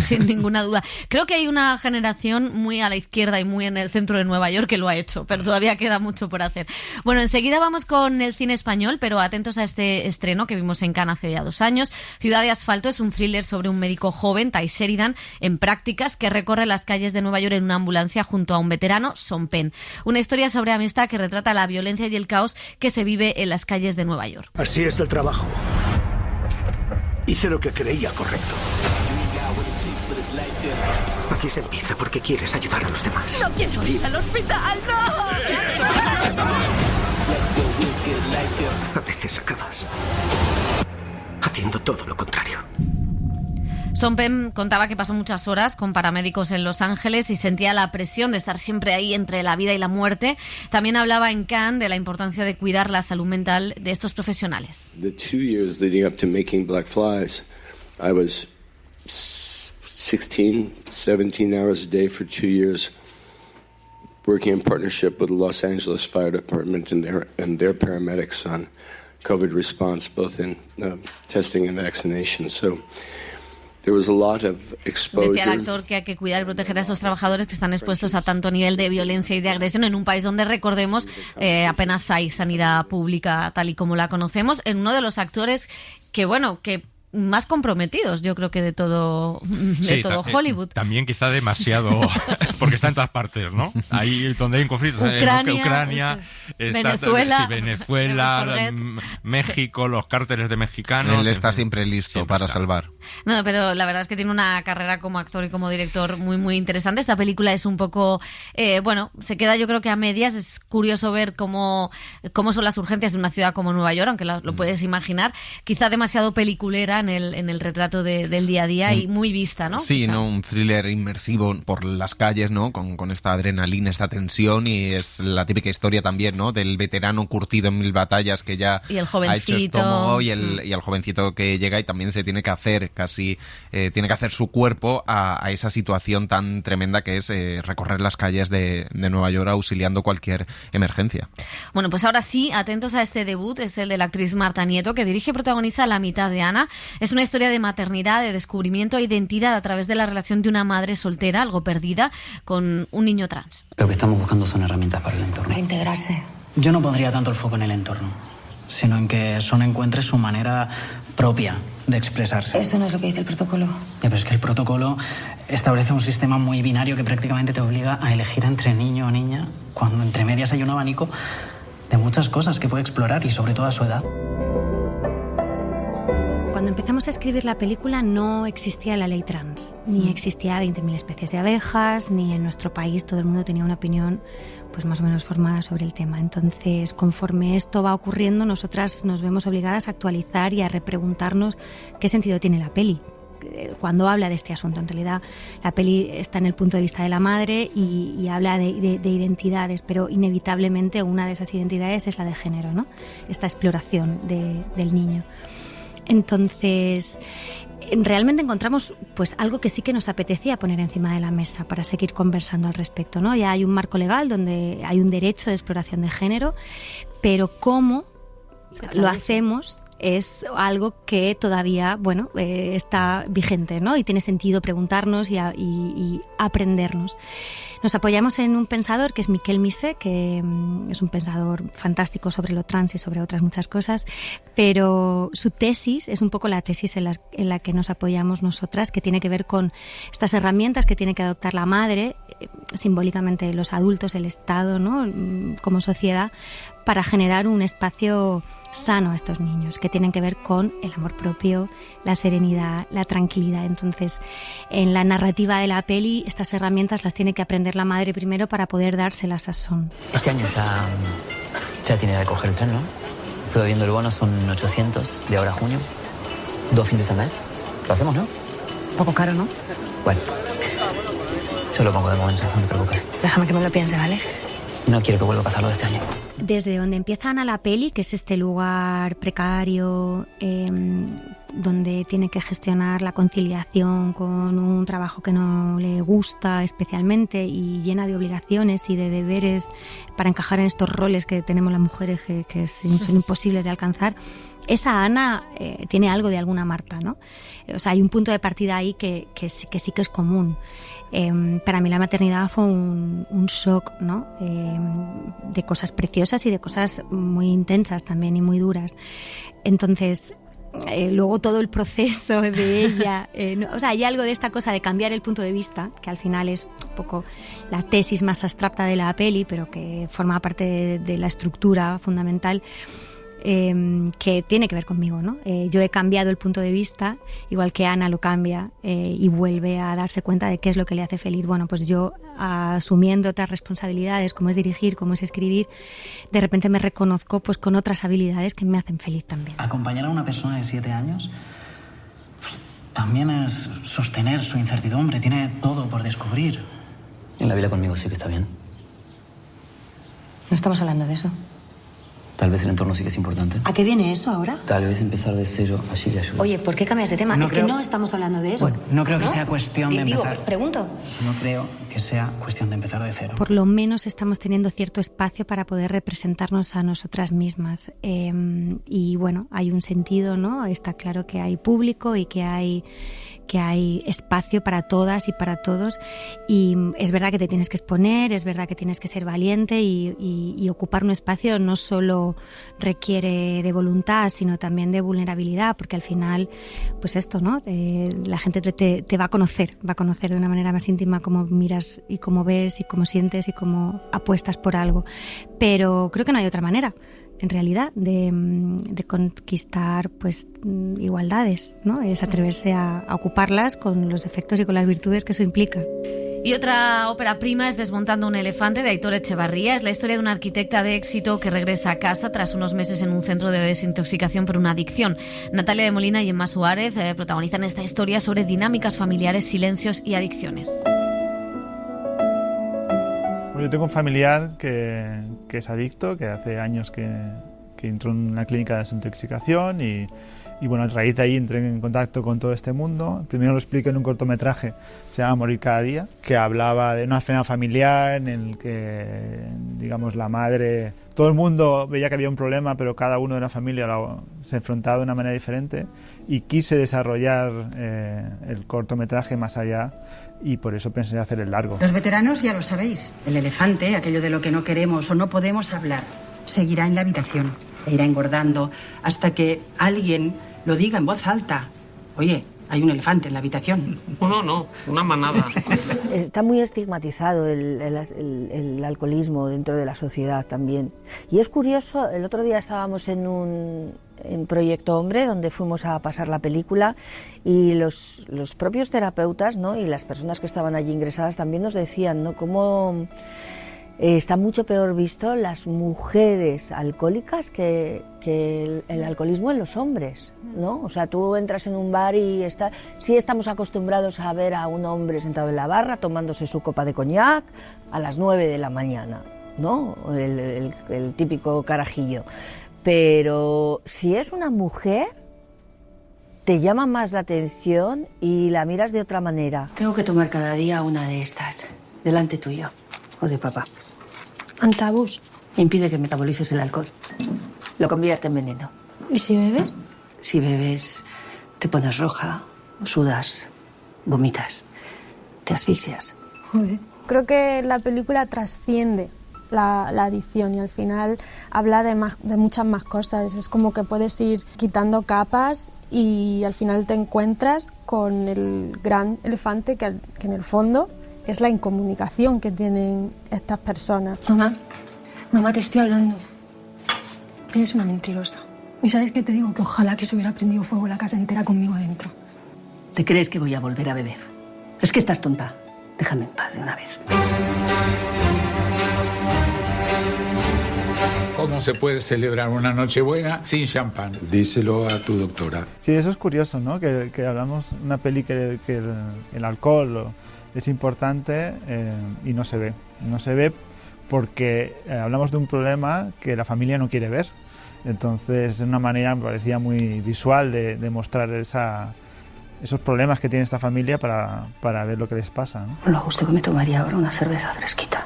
sin ninguna duda. Creo que hay una generación muy a la izquierda y muy en el centro de Nueva York que lo ha hecho, pero todavía queda mucho por hacer. Bueno, enseguida vamos con el cine español, pero atentos a este estreno que vimos en Cannes hace ya 2 años. Ciudad de Asfalto es un thriller sobre un médico joven, Ty Sheridan, en prácticas, que recorre las calles de Nueva York en una ambulancia junto a un veterano, Sean Penn. Una historia sobre amistad que retrata la violencia y el caos que se vive en las calles de Nueva York. Así es el trabajo. Hice lo que creía correcto. Aquí se empieza porque quieres ayudar a los demás. ¡No quiero ir al hospital! ¡No! A veces acabas haciendo todo lo contrario. Sean Penn contaba que pasó muchas horas con paramédicos en Los Ángeles y sentía la presión de estar siempre ahí entre la vida y la muerte. También hablaba en Cannes de la importancia de cuidar la salud mental de estos profesionales. The 2 years leading up to making Black Flies, I was 16, 17 hours a day for 2 years, working in partnership with the Los Angeles Fire Department and their paramedics on COVID response, both in testing and vaccination. So there was a lot of exposure. Decía el actor que hay que cuidar y proteger a esos trabajadores que están expuestos a tanto nivel de violencia y de agresión en un país donde, recordemos, apenas hay sanidad pública tal y como la conocemos, en uno de los actores que más comprometidos, yo creo que de todo Hollywood. También quizá demasiado, porque está en todas partes, ¿no? Ahí donde hay un conflicto, Ucrania, Venezuela, México, los cárteles de mexicanos. Él está siempre listo para salvar. No, pero la verdad es que tiene una carrera como actor y como director muy, muy interesante. Esta película es un poco, se queda yo creo que a medias. Es curioso ver cómo son las urgencias de una ciudad como Nueva York, aunque lo puedes imaginar. Quizá demasiado peliculera en el retrato del día a día y muy vista, ¿no? Sí, ¿no? Un thriller inmersivo por las calles, ¿no? Con esta adrenalina, esta tensión, y es la típica historia también, ¿no? Del veterano curtido en 1000 batallas que ya ha hecho estómago y el jovencito que llega y también se tiene que hacer tiene que hacer su cuerpo a esa situación tan tremenda que es recorrer las calles de Nueva York auxiliando cualquier emergencia. Bueno, pues ahora sí, atentos a este debut, es el de la actriz Marta Nieto, que dirige y protagoniza La mitad de Ana. Es una historia de maternidad, de descubrimiento e identidad a través de la relación de una madre soltera, algo perdida, con un niño trans. Lo que estamos buscando son herramientas para el entorno. Para integrarse. Yo no pondría tanto el foco en el entorno, sino en que Son encuentre su manera propia de expresarse. Eso no es lo que dice el protocolo. Pero es que el protocolo establece un sistema muy binario que prácticamente te obliga a elegir entre niño o niña, cuando entre medias hay un abanico de muchas cosas que puede explorar y sobre todo a su edad. Cuando empezamos a escribir la película no existía la ley trans, ni existía 20.000 especies de abejas, ni en nuestro país todo el mundo tenía una opinión pues más o menos formada sobre el tema. Entonces, conforme esto va ocurriendo, nosotras nos vemos obligadas a actualizar y a repreguntarnos qué sentido tiene la peli cuando habla de este asunto. En realidad, la peli está en el punto de vista de la madre y habla de identidades, pero inevitablemente una de esas identidades es la de género, ¿no? Esta exploración del niño. Entonces, realmente encontramos pues algo que sí que nos apetecía poner encima de la mesa para seguir conversando al respecto, ¿no? Ya hay un marco legal donde hay un derecho de exploración de género, pero cómo lo hacemos es algo que todavía, está vigente, ¿no? Y tiene sentido preguntarnos y aprendernos. Nos apoyamos en un pensador que es Miquel Misé, que es un pensador fantástico sobre lo trans y sobre otras muchas cosas, pero su tesis es un poco la tesis en la que nos apoyamos nosotras, que tiene que ver con estas herramientas que tiene que adoptar la madre, simbólicamente los adultos, el Estado, ¿no? Como sociedad, para generar un espacio sano a estos niños, que tienen que ver con el amor propio, la serenidad, la tranquilidad. Entonces, en la narrativa de la peli, estas herramientas las tiene que aprender la madre primero para poder dárselas a Son. Este año ya tiene de coger el tren, ¿no? Estuve viendo el bono, son 800 de ahora a junio, 2 fines al mes. Lo hacemos, ¿no? Un poco caro, ¿no? Bueno, yo lo pongo de momento, no te preocupes. Déjame que me lo piense, ¿vale? No quiero que vuelva a pasar lo de este año. Desde donde empieza Ana la peli, que es este lugar precario, donde tiene que gestionar la conciliación con un trabajo que no le gusta especialmente y llena de obligaciones y de deberes para encajar en estos roles que tenemos las mujeres que son imposibles de alcanzar. Esa Ana tiene algo de alguna Marta, ¿no? O sea, hay un punto de partida ahí que sí que es común. Para mí la maternidad fue un shock, ¿no? De cosas preciosas y de cosas muy intensas también y muy duras. Entonces, luego todo el proceso de ella, o sea, hay algo de esta cosa de cambiar el punto de vista, que al final es un poco la tesis más abstracta de la peli, pero que forma parte de la estructura fundamental. Que tiene que ver conmigo, ¿no? Yo he cambiado el punto de vista, igual que Ana lo cambia y vuelve a darse cuenta de qué es lo que le hace feliz. Bueno, pues yo, asumiendo otras responsabilidades, como es dirigir, como es escribir, de repente me reconozco pues con otras habilidades que me hacen feliz también. Acompañar a una persona de 7 años pues, también es sostener su incertidumbre, tiene todo por descubrir. En la vida conmigo sí que está bien. No estamos hablando de eso. Tal vez el entorno sí que es importante. ¿A qué viene eso ahora? Tal vez empezar de cero así le ayuda. Oye, ¿por qué cambias de tema? Que no estamos hablando de eso. Bueno, no creo que sea cuestión de empezar. Pregunto. No creo que sea cuestión de empezar de cero. Por lo menos estamos teniendo cierto espacio para poder representarnos a nosotras mismas. Y bueno, hay un sentido, ¿no? Está claro que hay público y que hay espacio para todas y para todos, y es verdad que te tienes que exponer, es verdad que tienes que ser valiente y ocupar un espacio no solo requiere de voluntad, sino también de vulnerabilidad, porque al final, pues esto, ¿no? La gente te va a conocer de una manera más íntima cómo miras y cómo ves y cómo sientes y cómo apuestas por algo, pero creo que no hay otra manera en realidad de conquistar pues igualdades, ¿no? Es atreverse a ocuparlas con los defectos y con las virtudes que eso implica. Y otra ópera prima es Desmontando un elefante, de Aitor Echevarría. Es la historia de una arquitecta de éxito que regresa a casa tras unos meses en un centro de desintoxicación por una adicción. Natalia de Molina y Emma Suárez protagonizan esta historia sobre dinámicas familiares, silencios y adicciones. Yo tengo un familiar que es adicto, que hace años que entró en una clínica de desintoxicación y bueno, a raíz de ahí entré en contacto con todo este mundo. Primero lo explico en un cortometraje, se llama Morir cada día, que hablaba de una escena familiar en el que, digamos, la madre... Todo el mundo veía que había un problema, pero cada uno de la familia se enfrentaba de una manera diferente, y quise desarrollar el cortometraje más allá, y por eso pensé hacer el largo. Los veteranos ya lo sabéis. El elefante, aquello de lo que no queremos o no podemos hablar, seguirá en la habitación e irá engordando hasta que alguien lo diga en voz alta. Oye, hay un elefante en la habitación. No, una manada. Está muy estigmatizado el alcoholismo dentro de la sociedad también. Y es curioso, el otro día estábamos en Proyecto Hombre, donde fuimos a pasar la película, y los propios terapeutas, ¿no? Y las personas que estaban allí ingresadas también nos decían, ¿no? Cómo está mucho peor visto las mujeres alcohólicas que el alcoholismo en los hombres, ¿no? O sea, tú entras en un bar y sí estamos acostumbrados a ver a un hombre sentado en la barra tomándose su copa de coñac a las 9 de la mañana, ¿no? El típico carajillo. Pero si es una mujer, te llama más la atención y la miras de otra manera. Tengo que tomar cada día una de estas, delante tuyo, o de papá. Antabús. Impide que metabolices el alcohol. Lo convierte en veneno. ¿Y si bebes? Si bebes, te pones roja, sudas, vomitas, te asfixias. Joder. Creo que la película trasciende la adicción y al final habla de muchas más cosas. Es como que puedes ir quitando capas y al final te encuentras con el gran elefante que en el fondo es la incomunicación que tienen estas personas. Mamá, te estoy hablando. Eres una mentirosa. ¿Y sabes qué te digo? Que ojalá que se hubiera prendido fuego la casa entera conmigo dentro. ¿Te crees que voy a volver a beber? Es que estás tonta. Déjame en paz de una vez. ¿Cómo se puede celebrar una Nochebuena sin champán? Díselo a tu doctora. Sí, eso es curioso, ¿no? Que hablamos de una peli que el alcohol es importante y no se ve. No se ve porque hablamos de un problema que la familia no quiere ver. Entonces, de una manera me parecía muy visual de mostrar esos problemas que tiene esta familia para ver lo que les pasa, ¿no? Lo justo que me tomaría ahora una cerveza fresquita.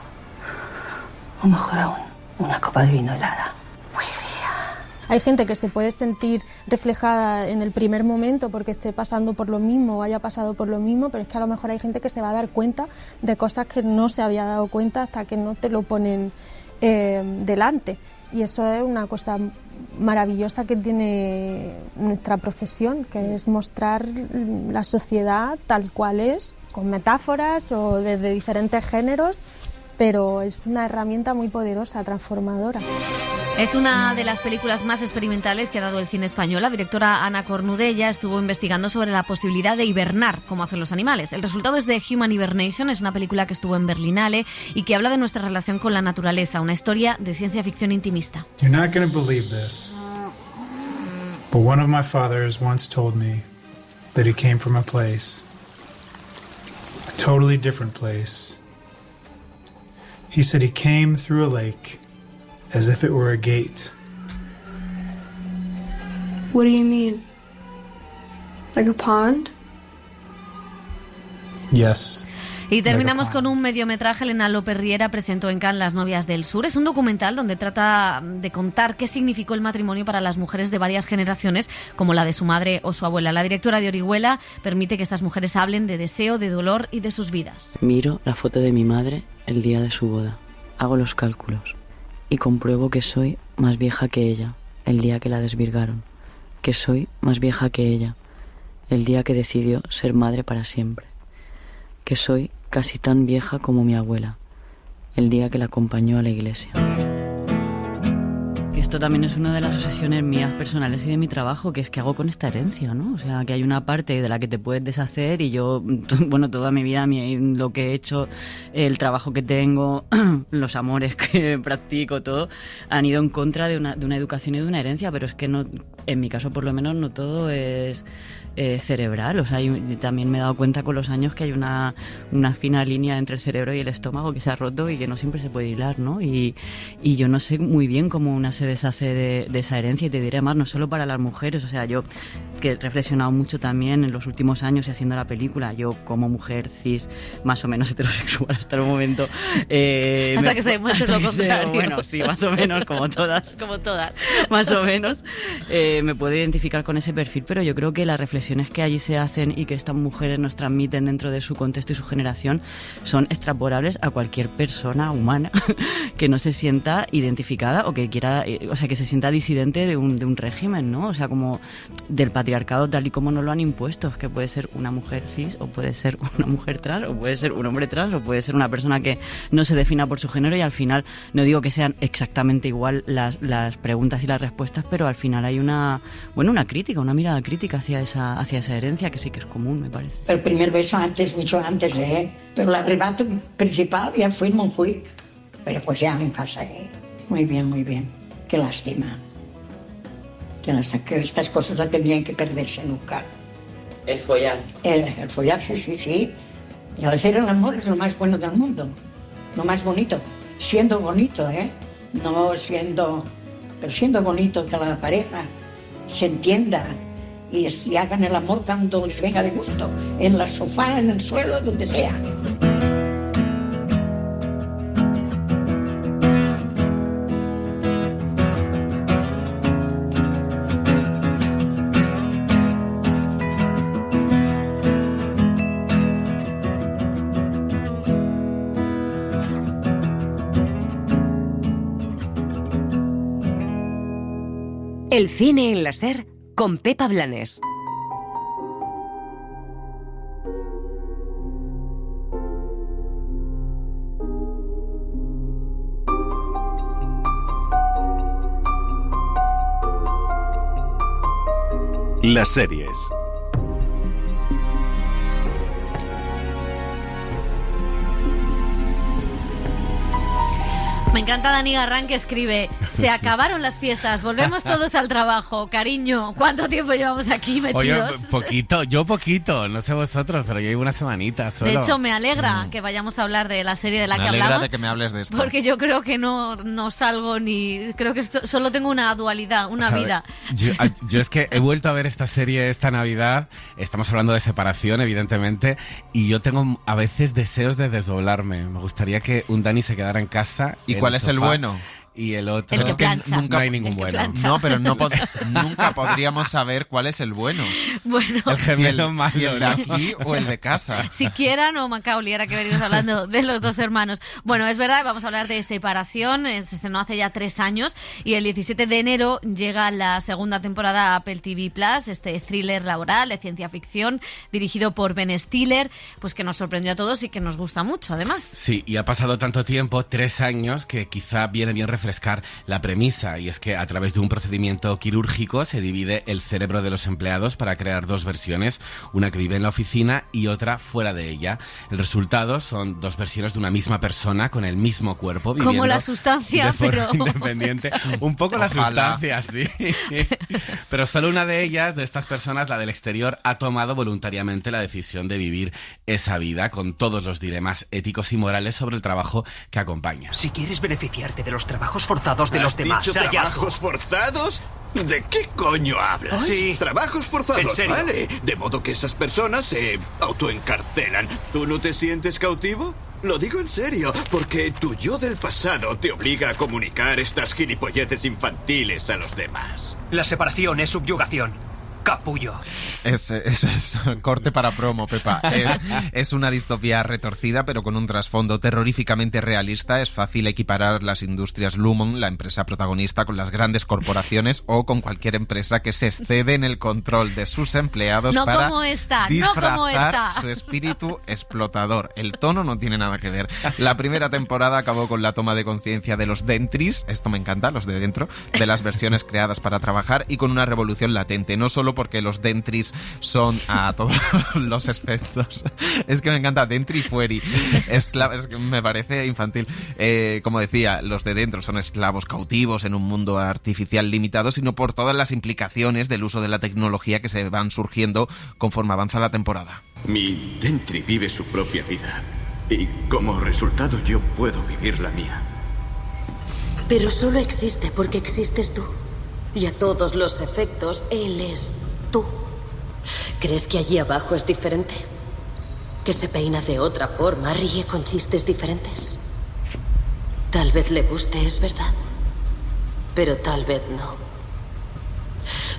O mejor aún, una copa de vino helada. Muy fría. Hay gente que se puede sentir reflejada en el primer momento porque esté pasando por lo mismo o haya pasado por lo mismo, pero es que a lo mejor hay gente que se va a dar cuenta de cosas que no se había dado cuenta hasta que no te lo ponen delante. Y eso es una cosa maravillosa que tiene nuestra profesión, que es mostrar la sociedad tal cual es, con metáforas o desde diferentes géneros, pero es una herramienta muy poderosa, transformadora. Es una de las películas más experimentales que ha dado el cine español. La directora Ana Cornudella estuvo investigando sobre la posibilidad de hibernar, como hacen los animales. El resultado es The Human Hibernation, es una película que estuvo en Berlinale y que habla de nuestra relación con la naturaleza, una historia de ciencia ficción intimista. You're not going to believe this, but one of my fathers once told me that he came from a place, a totally different place. He said he came through a lake as if it were a gate. What do you mean? Like a pond? Yes. Y terminamos con un mediometraje. Elena López Riera presentó en Cannes Las novias del sur. Es un documental donde trata de contar qué significó el matrimonio para las mujeres de varias generaciones, como la de su madre o su abuela. La directora de Orihuela permite que estas mujeres hablen de deseo, de dolor y de sus vidas. Miro la foto de mi madre el día de su boda. Hago los cálculos y compruebo que soy más vieja que ella el día que la desvirgaron. Que soy más vieja que ella el día que decidió ser madre para siempre. Que soy casi tan vieja como mi abuela el día que la acompañó a la iglesia. Esto también es una de las obsesiones mías personales y de mi trabajo, que es que hago con esta herencia, ¿no? O sea, que hay una parte de la que te puedes deshacer y yo, bueno, toda mi vida, lo que he hecho, el trabajo que tengo, los amores que practico, todo, han ido en contra de una educación y de una herencia, pero es que no, en mi caso por lo menos no todo es cerebral. O sea, también me he dado cuenta con los años que hay una fina línea entre el cerebro y el estómago que se ha roto y que no siempre se puede hilar, ¿no? Y yo no sé muy bien cómo una se deshace de esa herencia, y te diré más, no solo para las mujeres. O sea, yo que he reflexionado mucho también en los últimos años y haciendo la película, yo como mujer cis, más o menos heterosexual hasta el momento, hasta que se demuestre lo contrario. Bueno, sí, más o menos, como todas. Como todas. Más o menos. Me puedo identificar con ese perfil, pero yo creo que las reflexiones que allí se hacen y que estas mujeres nos transmiten dentro de su contexto y su generación son extrapolables a cualquier persona humana que no se sienta identificada o que quiera, o sea, que se sienta disidente de un régimen, ¿no? O sea, como del patriarcado tal y como nos lo han impuesto, que puede ser una mujer cis, o puede ser una mujer trans, o puede ser un hombre trans, o puede ser una persona que no se defina por su género, y al final, no digo que sean exactamente igual las preguntas y las respuestas, pero al final hay una crítica, una mirada crítica hacia esa herencia, que sí que es común, me parece. El primer beso mucho antes, pero el arrebato principal ya fue en Montjuïc, pero pues ya en casa, Muy bien, muy bien. Qué lástima. Que estas cosas no tendrían que perderse nunca. El follar. El follar, sí. Y al hacer el amor es lo más bueno del mundo. Lo más bonito. Siendo bonito, No siendo... Pero siendo bonito, que la pareja se entienda y hagan el amor cuando les venga de gusto. En el sofá, en el suelo, donde sea. El cine en la SER con Pepa Blanes. Las series. Me encanta Dani Garrán, que escribe: se acabaron las fiestas, volvemos todos al trabajo. Cariño, ¿cuánto tiempo llevamos aquí metidos? Oye, poquito, no sé vosotros, pero yo llevo una semanita solo. De hecho, me alegra que vayamos a hablar de la serie de la que hablamos. Me alegra de que me hables de esto. Porque yo creo que no salgo ni... Creo que solo tengo una dualidad, una vida. Yo es que he vuelto a ver esta serie esta Navidad. Estamos hablando de separación, evidentemente, y yo tengo a veces deseos de desdoblarme. Me gustaría que un Dani se quedara en casa. ¿Y cuál es el bueno? Y el otro... El que plancha. Nunca hay ningún bueno. No, pero nunca podríamos saber cuál es el bueno. Bueno, el gemelo malo, si el de aquí o el de casa. Si quieran o Macaulay, ahora que venimos hablando de los dos hermanos. Bueno, es verdad, vamos a hablar de Separación. Se estrenó hace ya 3 años y el 17 de enero llega la segunda temporada a Apple TV+, este thriller laboral de ciencia ficción dirigido por Ben Stiller, pues que nos sorprendió a todos y que nos gusta mucho, además. Sí, y ha pasado tanto tiempo, 3 años, que quizá viene bien refrescar la premisa, y es que a través de un procedimiento quirúrgico se divide el cerebro de los empleados para crear 2 versiones, una que vive en la oficina y otra fuera de ella. El resultado son 2 versiones de una misma persona con el mismo cuerpo, viviendo como la sustancia, de forma pero independiente. Un poco la sustancia, sí. Pero solo una de ellas, de estas personas, la del exterior, ha tomado voluntariamente la decisión de vivir esa vida con todos los dilemas éticos y morales sobre el trabajo que acompaña. Si quieres beneficiarte de los trabajos forzados de los demás, ¿has dicho trabajos forzados? ¿De qué coño hablas? Sí. Trabajos forzados, ¿En serio? vale. De modo que esas personas se autoencarcelan. ¿Tú no te sientes cautivo? Lo digo en serio, porque tu yo del pasado te obliga a comunicar estas gilipolleces infantiles a los demás. La separación es subyugación. Capullo. Es corte para promo, Pepa. Es una distopía retorcida, pero con un trasfondo terroríficamente realista. Es fácil equiparar las industrias Lumon, la empresa protagonista, con las grandes corporaciones o con cualquier empresa que se excede en el control de sus empleados para disfrazar su espíritu explotador. El tono no tiene nada que ver. La primera temporada acabó con la toma de conciencia de los dentris, esto me encanta, los de dentro, de las versiones creadas para trabajar, y con una revolución latente, no solo porque los dentris son a todos los efectos. Es que me encanta dentri fueri. Es que me parece infantil. Como decía, los de dentro son esclavos cautivos en un mundo artificial limitado, sino por todas las implicaciones del uso de la tecnología que se van surgiendo conforme avanza la temporada. Mi dentri vive su propia vida y como resultado yo puedo vivir la mía. Pero solo existe porque existes tú. Y a todos los efectos, él es tú. ¿Crees que allí abajo es diferente? ¿Que se peina de otra forma, ríe con chistes diferentes? Tal vez le guste, es verdad. Pero tal vez no.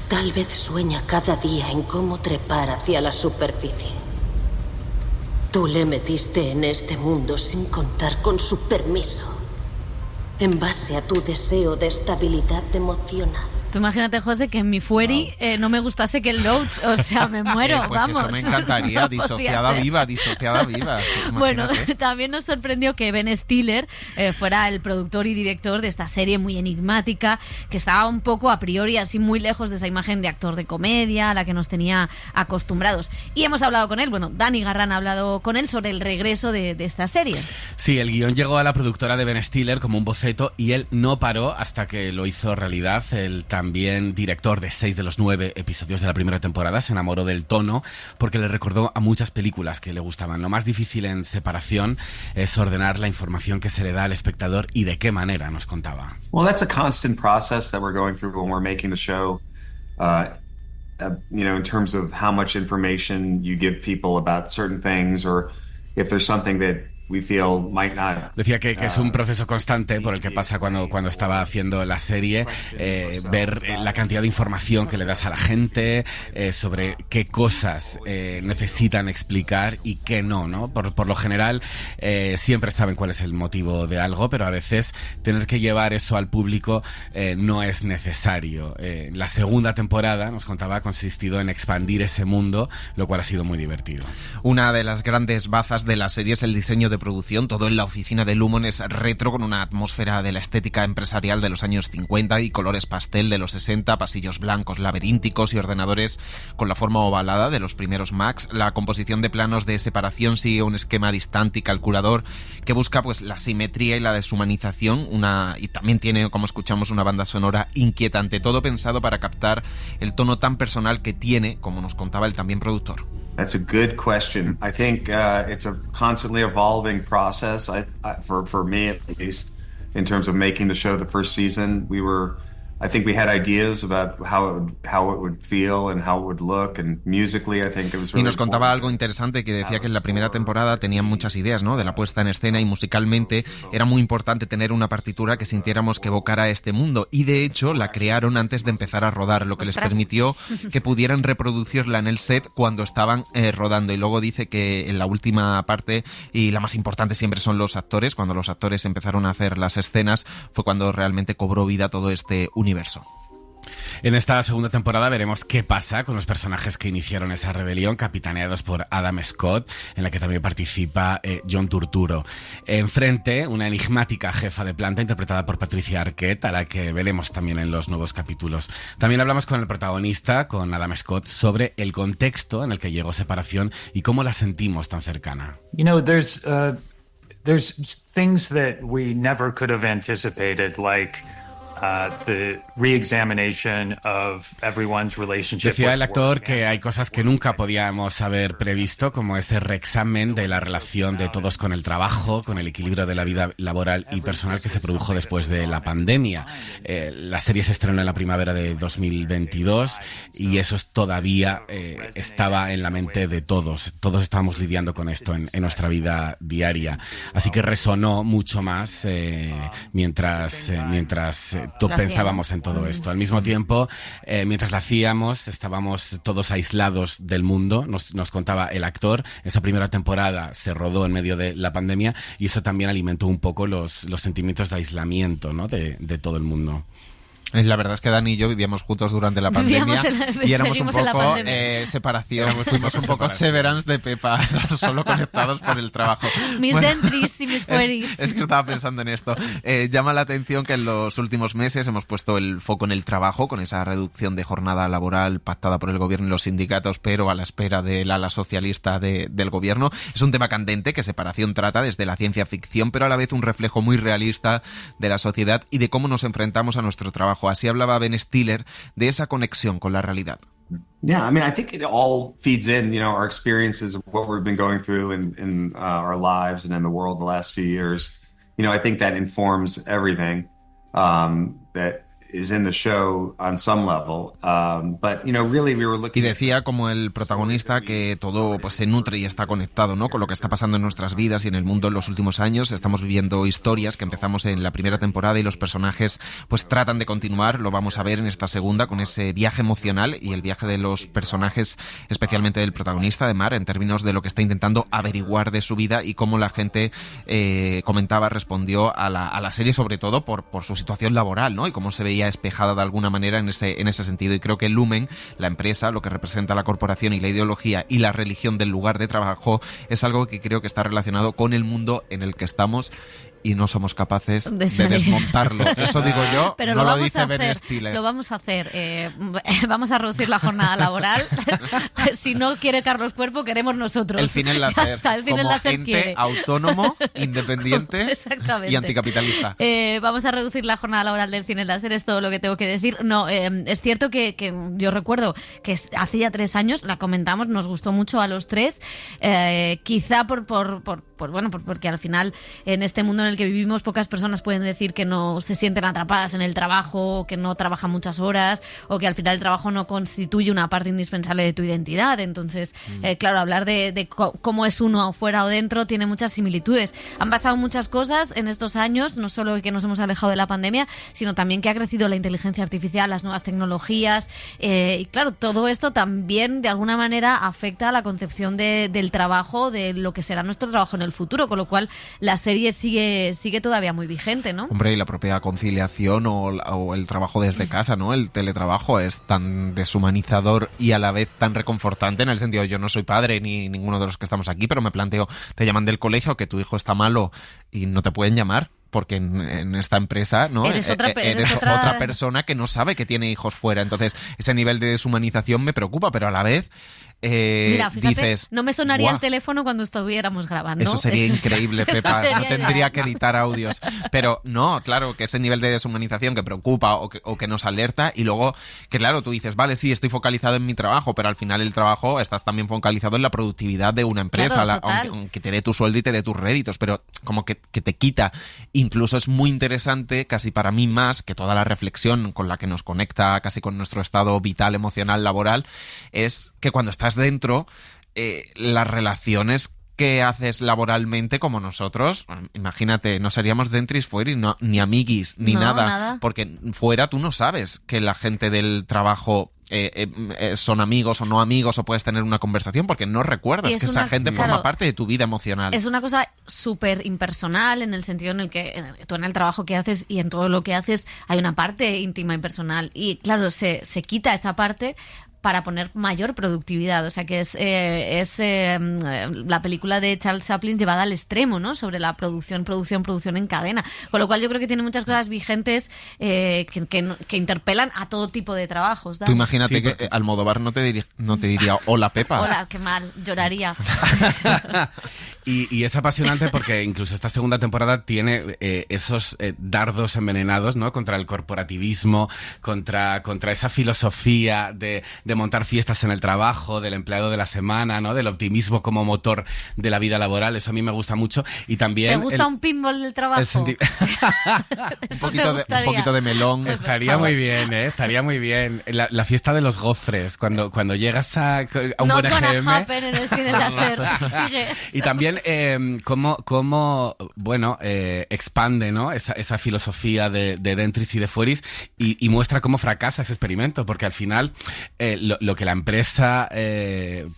Tal vez sueña cada día en cómo trepar hacia la superficie. Tú le metiste en este mundo sin contar con su permiso, en base a tu deseo de estabilidad emocional. Tú imagínate, José, que en mi fueri no me gustase que el Loach, o sea, me muero, pues vamos. Eso me encantaría, disociada viva. Bueno, también nos sorprendió que Ben Stiller fuera el productor y director de esta serie muy enigmática, que estaba un poco a priori así muy lejos de esa imagen de actor de comedia a la que nos tenía acostumbrados. Y hemos hablado con él, Dani Garrán ha hablado con él sobre el regreso de esta serie. Sí, el guión llegó a la productora de Ben Stiller como un boceto y él no paró hasta que lo hizo realidad. El también director de 6 de los 9 episodios de la primera temporada se enamoró del tono porque le recordó a muchas películas que le gustaban. Lo más difícil en Separación es ordenar la información que se le da al espectador y de qué manera, nos contaba. Well, that's a constant process that we're going through when we're making the show. In terms of how much information you give people about certain things, or if there's something that we feel might not. Decía que es un proceso constante por el que pasa cuando estaba haciendo la serie, ver la cantidad de información que le das a la gente sobre qué cosas necesitan explicar y qué no. Por lo general siempre saben cuál es el motivo de algo, pero a veces tener que llevar eso al público no es necesario. La segunda temporada, nos contaba, ha consistido en expandir ese mundo, lo cual ha sido muy divertido. Una de las grandes bazas de la serie es el diseño de de producción. Todo en la oficina de Lumon es retro, con una atmósfera de la estética empresarial de los años 50 y colores pastel de los 60, pasillos blancos laberínticos y ordenadores con la forma ovalada de los primeros Macs. La composición de planos de separación sigue un esquema distante y calculador que busca pues la simetría y la deshumanización, y también tiene, como escuchamos, una banda sonora inquietante, todo pensado para captar el tono tan personal que tiene, como nos contaba el también productor. That's a good question. I think it's a constantly evolving process. For me, at least, in terms of making the show, the first season, I think we had ideas about how it would feel and how it would look, and musically I think it was really. Y nos contaba algo interesante, que decía que en la primera temporada tenían muchas ideas, ¿no?, de la puesta en escena, y musicalmente era muy importante tener una partitura que sintiéramos que evocara este mundo, y de hecho la crearon antes de empezar a rodar, lo que les permitió que pudieran reproducirla en el set cuando estaban rodando. Y luego dice que en la última parte, y la más importante siempre, son los actores. Cuando los actores empezaron a hacer las escenas fue cuando realmente cobró vida todo este universo. En esta segunda temporada veremos qué pasa con los personajes que iniciaron esa rebelión, capitaneados por Adam Scott, en la que también participa John Turturro. Enfrente, una enigmática jefa de planta interpretada por Patricia Arquette, a la que veremos también en los nuevos capítulos. También hablamos con el protagonista, con Adam Scott, sobre el contexto en el que llegó Separación y cómo la sentimos tan cercana. You know, there's things that we never could have anticipated, like the re-examination of everyone's relationship. Decía el actor que hay cosas que nunca podíamos haber previsto, como ese reexamen de la relación de todos con el trabajo, con el equilibrio de la vida laboral y personal que se produjo después de la pandemia. La serie se estrenó en la primavera de 2022 y eso todavía estaba en la mente de todos. Todos estábamos lidiando con esto en nuestra vida diaria. Así que resonó mucho más mientras pensábamos en todo esto. Al mismo tiempo, mientras la hacíamos, estábamos todos aislados del mundo, nos contaba el actor. Esa primera temporada se rodó en medio de la pandemia y eso también alimentó un poco los sentimientos de aislamiento, ¿no?, de todo el mundo. La verdad es que Dani y yo vivíamos juntos durante la pandemia y éramos un poco separación, fuimos un poco Severance de Pepa, solo conectados por el trabajo. Mis dentris y mis fueris. Es que estaba pensando en esto. Llama la atención que en los últimos meses hemos puesto el foco en el trabajo, con esa reducción de jornada laboral pactada por el gobierno y los sindicatos, pero a la espera del ala socialista del gobierno. Es un tema candente que Separación trata desde la ciencia ficción, pero a la vez un reflejo muy realista de la sociedad y de cómo nos enfrentamos a nuestro trabajo. Así hablaba Ben Stiller de esa conexión con la realidad. Yeah, I mean, I think it all feeds in, you know, our experiences of what we've been going through in our lives and in the world the last few years. You know, I think that informs everything that is in the show on some level, but you know, really we were looking. Y decía, como el protagonista, que todo pues se nutre y está conectado, ¿no?, con lo que está pasando en nuestras vidas y en el mundo en los últimos años. Estamos viviendo historias que empezamos en la primera temporada y los personajes pues tratan de continuar. Lo vamos a ver en esta segunda, con ese viaje emocional y el viaje de los personajes, especialmente del protagonista, de Mar, en términos de lo que está intentando averiguar de su vida y cómo la gente respondió a la serie, sobre todo por su situación laboral, ¿no?, y cómo se veía espejada de alguna manera en ese sentido. Y creo que Lumen, la empresa, lo que representa la corporación y la ideología y la religión del lugar de trabajo, es algo que creo que está relacionado con el mundo en el que estamos y no somos capaces de desmontarlo. Eso digo yo, pero no lo dice Ben Stiller. Lo vamos a hacer. Vamos a reducir la jornada laboral. Si no quiere Carlos Puerpo, queremos nosotros. El cine en láser. El cine en láser gente quiere. Autónomo, independiente y anticapitalista. Vamos a reducir la jornada laboral del cine en láser, es todo lo que tengo que decir. No, es cierto que yo recuerdo que hace ya 3 años, la comentamos, nos gustó mucho a los 3. Quizá porque al final, en este mundo en el que vivimos, pocas personas pueden decir que no se sienten atrapadas en el trabajo, que no trabajan muchas horas, o que al final el trabajo no constituye una parte indispensable de tu identidad. Entonces, claro, hablar de cómo es uno fuera o dentro tiene muchas similitudes. Han pasado muchas cosas en estos años, no solo que nos hemos alejado de la pandemia, sino también que ha crecido la inteligencia artificial, las nuevas tecnologías, y claro, todo esto también de alguna manera afecta a la concepción del trabajo, de lo que será nuestro trabajo en el el futuro, con lo cual la serie sigue todavía muy vigente, ¿no? Hombre, y la propia conciliación o el trabajo desde casa, ¿no? El teletrabajo es tan deshumanizador y a la vez tan reconfortante, en el sentido, yo no soy padre ni ninguno de los que estamos aquí, pero me planteo, te llaman del colegio que tu hijo está malo y no te pueden llamar. Porque en esta empresa, ¿no? Eres otra persona que no sabe que tiene hijos fuera. Entonces, ese nivel de deshumanización me preocupa, pero a la vez mira, fíjate, dices... no me sonaría ¡guau! El teléfono cuando estuviéramos grabando. Eso sería increíble, Pepa. No tendría que editar audios. Pero no, claro, que ese nivel de deshumanización que preocupa o que nos alerta, y luego que claro, tú dices, vale, sí, estoy focalizado en mi trabajo, pero al final el trabajo estás también focalizado en la productividad de una empresa, claro, aunque te dé tu sueldo y te dé tus réditos, pero como que te quita. Incluso es muy interesante, casi para mí más que toda la reflexión con la que nos conecta casi con nuestro estado vital, emocional, laboral, es que cuando estás dentro, las relaciones que haces laboralmente como nosotros, imagínate, no seríamos dentris fuera ni amiguis, ni nada, porque fuera tú no sabes que la gente del trabajo son amigos o no amigos, o puedes tener una conversación porque no recuerdas que esa gente forma parte de tu vida emocional. Es una cosa súper impersonal, en el sentido en el que tú en el trabajo que haces y en todo lo que haces hay una parte íntima y personal, y claro, se quita esa parte para poner mayor productividad. O sea que es la película de Charles Chaplin llevada al extremo, ¿no? Sobre la producción en cadena. Con lo cual yo creo que tiene muchas cosas vigentes que interpelan a todo tipo de trabajos. Tú imagínate que Almodóvar no te diría hola, Pepa. Hola, qué mal, lloraría. Y es apasionante porque incluso esta segunda temporada tiene esos dardos envenenados, ¿no? Contra el corporativismo, contra esa filosofía de montar fiestas en el trabajo, del empleado de la semana, ¿no? Del optimismo como motor de la vida laboral. Eso a mí me gusta mucho. Y también... ¿Te gusta un pinball del trabajo? un poquito de melón. Estaría muy bien, ¿eh? Estaría muy bien. La fiesta de los gofres, cuando llegas a un buen EGM. No happen en el cine láser. Sigue. Y también cómo expande, ¿no? Esa filosofía de Dentris y de Fueris y muestra cómo fracasa ese experimento, porque al final lo que la empresa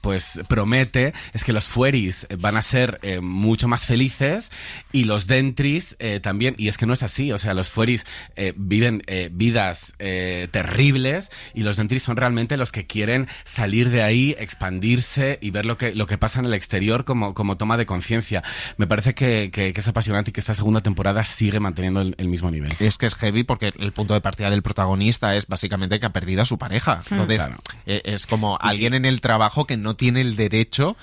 pues promete es que los Fueris van a ser mucho más felices y los Dentris también, y es que no es así. O sea, los Fueris viven vidas terribles y los Dentris son realmente los que quieren salir de ahí, expandirse y ver lo que pasa en el exterior como toma de conciencia. Me parece que es apasionante y que esta segunda temporada sigue manteniendo el mismo nivel. Es que es heavy porque el punto de partida del protagonista es básicamente que ha perdido a su pareja. Entonces, claro. Es como alguien en el trabajo que no tiene el derecho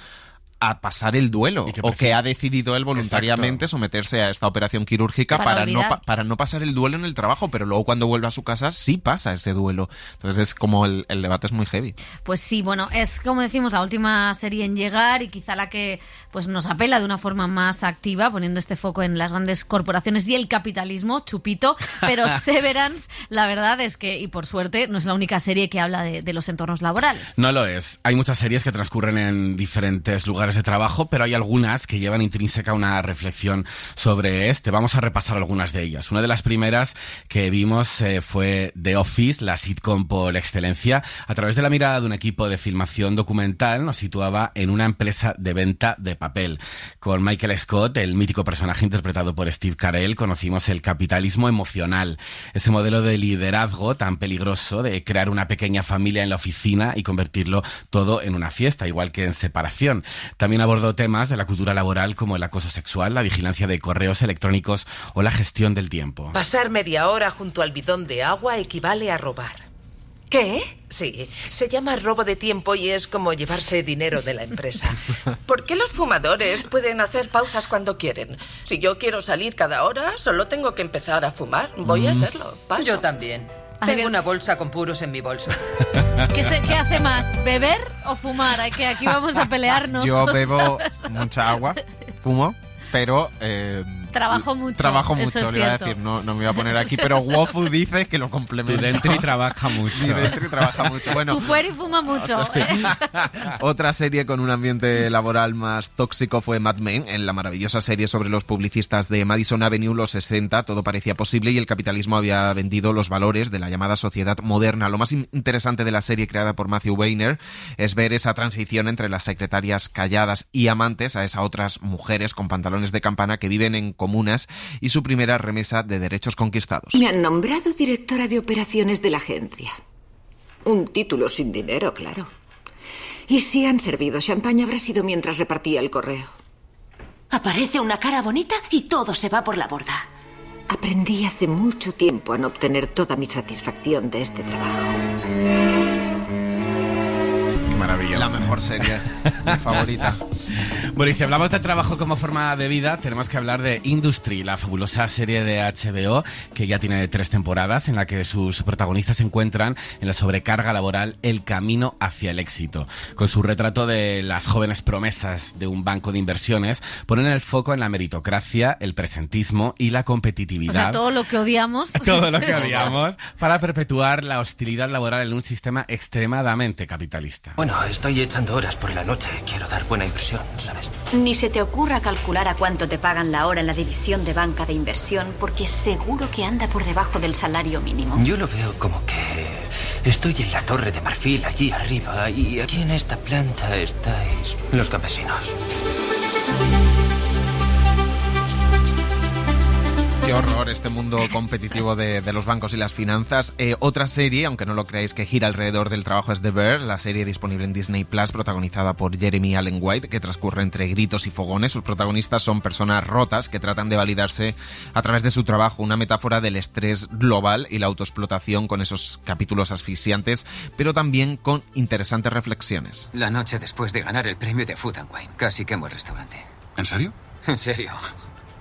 a pasar el duelo, o que ha decidido él voluntariamente someterse a esta operación quirúrgica para no pasar el duelo en el trabajo, pero luego cuando vuelve a su casa sí pasa ese duelo. Entonces es como el debate es muy heavy. Pues sí, bueno, es como decimos la última serie en llegar y quizá la que pues nos apela de una forma más activa, poniendo este foco en las grandes corporaciones y el capitalismo, chupito, pero Severance, la verdad es que, y por suerte, no es la única serie que habla de los entornos laborales. No lo es. Hay muchas series que transcurren en diferentes lugares de trabajo, pero hay algunas que llevan intrínseca una reflexión sobre este. Vamos a repasar algunas de ellas. Una de las primeras que vimos fue The Office, la sitcom por excelencia. A través de la mirada de un equipo de filmación documental nos situaba en una empresa de venta de papel. Con Michael Scott, el mítico personaje interpretado por Steve Carell, conocimos el capitalismo emocional, ese modelo de liderazgo tan peligroso de crear una pequeña familia en la oficina y convertirlo todo en una fiesta, igual que en Separación. También abordó temas de la cultura laboral como el acoso sexual, la vigilancia de correos electrónicos o la gestión del tiempo. Pasar media hora junto al bidón de agua equivale a robar. ¿Qué? Sí, se llama robo de tiempo y es como llevarse dinero de la empresa. ¿Por qué los fumadores pueden hacer pausas cuando quieren? Si yo quiero salir cada hora, solo tengo que empezar a fumar. Voy a hacerlo. Paso. Yo también. Tengo una bolsa con puros en mi bolso. ¿Qué hace más? ¿Beber o fumar? Aquí vamos a pelearnos. Yo bebo mucha agua, fumo, pero Trabajo mucho. Trabajo eso mucho, es le iba a cierto. decir, no me voy a poner aquí, pero Wofu dice que lo complementa. Tu dentri trabaja mucho. Mi dentri trabaja mucho. Bueno, Tu fuera y fuma mucho. sí. Otra serie con un ambiente laboral más tóxico fue Mad Men. En la maravillosa serie sobre los publicistas de Madison Avenue, los 60, todo parecía posible y el capitalismo había vendido los valores de la llamada sociedad moderna. Lo más interesante de la serie creada por Matthew Weiner es ver esa transición entre las secretarias calladas y amantes a esas otras mujeres con pantalones de campana que viven en comunas y su primera remesa de derechos conquistados. Me han nombrado directora de operaciones de la agencia. Un título sin dinero, claro. Y si han servido champaña habrá sido mientras repartía el correo. Aparece una cara bonita y todo se va por la borda. Aprendí hace mucho tiempo a no obtener toda mi satisfacción de este trabajo. Maravilla. La mejor serie, mi favorita. Bueno, y si hablamos de trabajo como forma de vida, tenemos que hablar de Industry, la fabulosa serie de HBO que ya tiene 3 temporadas en la que sus protagonistas se encuentran en la sobrecarga laboral, el camino hacia el éxito. Con su retrato de las jóvenes promesas de un banco de inversiones, ponen el foco en la meritocracia, el presentismo y la competitividad. O sea, todo lo que odiamos. Todo lo que odiamos para perpetuar la hostilidad laboral en un sistema extremadamente capitalista. Bueno, estoy echando horas por la noche. Quiero dar buena impresión, ¿sabes? Ni se te ocurra calcular a cuánto te pagan la hora en la división de banca de inversión, porque seguro que anda por debajo del salario mínimo. Yo lo veo como que estoy en la Torre de Marfil, allí arriba, y aquí en esta planta estáis los campesinos. Qué horror este mundo competitivo de los bancos y las finanzas. Otra serie, aunque no lo creáis, que gira alrededor del trabajo es The Bear, la serie disponible en Disney Plus, protagonizada por Jeremy Allen White, que transcurre entre gritos y fogones. Sus protagonistas son personas rotas que tratan de validarse a través de su trabajo, una metáfora del estrés global y la autoexplotación con esos capítulos asfixiantes, pero también con interesantes reflexiones. La noche después de ganar el premio de Food & Wine, casi quemo el restaurante. ¿En serio? En serio.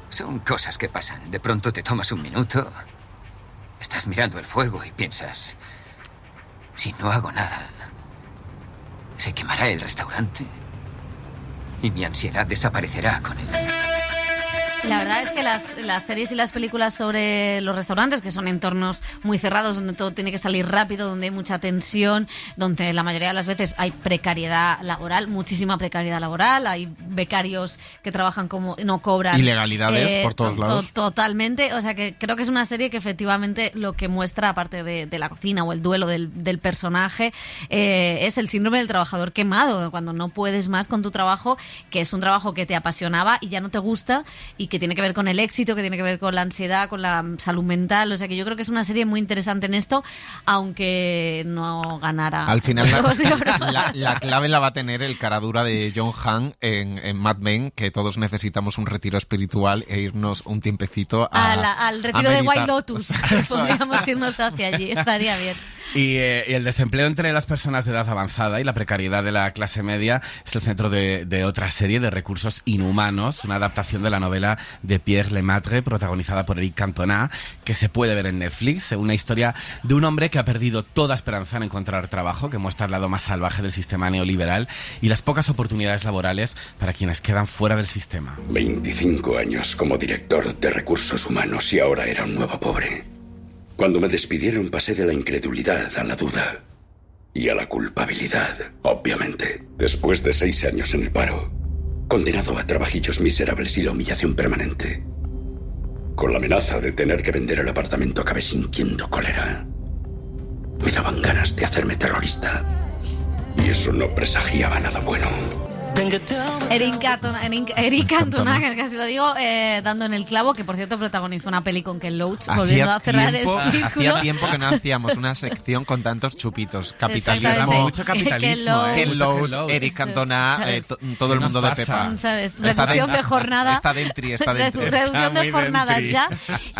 Son cosas que pasan. De pronto te tomas un minuto, estás mirando el fuego y piensas, si no hago nada, se quemará el restaurante y mi ansiedad desaparecerá con él. La verdad es que las series y las películas sobre los restaurantes, que son entornos muy cerrados, donde todo tiene que salir rápido, donde hay mucha tensión, donde la mayoría de las veces hay precariedad laboral, muchísima precariedad laboral, hay becarios que trabajan como no cobran. Ilegalidades por todos lados. Totalmente, o sea que creo que es una serie que efectivamente lo que muestra, aparte de la cocina o el duelo del personaje, es el síndrome del trabajador quemado, cuando no puedes más con tu trabajo, que es un trabajo que te apasionaba y ya no te gusta y que tiene que ver con el éxito, que tiene que ver con la ansiedad, con la salud mental. O sea que yo creo que es una serie muy interesante en esto, aunque no ganara. Al final la clave la va a tener el caradura de John Hamm en Mad Men, que todos necesitamos un retiro espiritual e irnos un tiempecito al retiro de White Lotus. Podríamos irnos hacia allí, estaría bien. Y el desempleo entre las personas de edad avanzada y la precariedad de la clase media es el centro de otra serie de Recursos Inhumanos, una adaptación de la novela de Pierre Lemaitre, protagonizada por Eric Cantona, que se puede ver en Netflix. Una historia de un hombre que ha perdido toda esperanza en encontrar trabajo, que muestra el lado más salvaje del sistema neoliberal y las pocas oportunidades laborales para quienes quedan fuera del sistema. 25 años como director de Recursos Humanos y ahora era un nuevo pobre. Cuando me despidieron pasé de la incredulidad a la duda y a la culpabilidad, obviamente. Después de 6 años en el paro, condenado a trabajillos miserables y la humillación permanente, con la amenaza de tener que vender el apartamento acabé sintiendo cólera. Me daban ganas de hacerme terrorista y eso no presagiaba nada bueno. Eric Cantona, que casi lo digo, dando en el clavo, que por cierto protagonizó una peli con Ken Loach, volviendo a cerrar el círculo. Hacía tiempo que no hacíamos una sección con tantos chupitos. Capitalismo, mucho capitalismo. Ken Loach, Eric Cantona, todo el mundo de Pepa. ¿Sabes? Reducción de jornada. Está dentro. Reducción de jornada ya.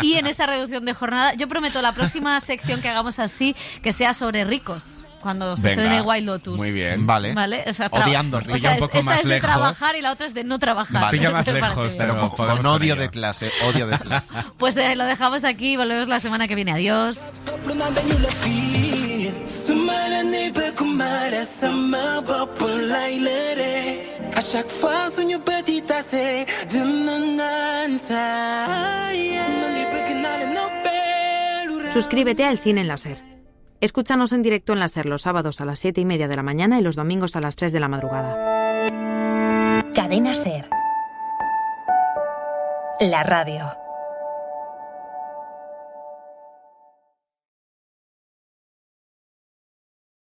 Y en esa reducción de jornada, yo prometo la próxima sección que hagamos así, que sea sobre ricos. Cuando se estrene White Lotus. Muy bien, vale. O sea, odiando. Esta es de trabajar y la otra es de no trabajar. Nos pilla más lejos, pero con odio de clase, odio de clase. Pues lo dejamos aquí y volvemos la semana que viene. Adiós. À chaque fois, suñu petit assez de nanansa. Suscríbete a El Cine en la SER. Escúchanos en directo en la SER los sábados a las 7:30 de la mañana y los domingos a las 3 de la madrugada. Cadena SER. La radio.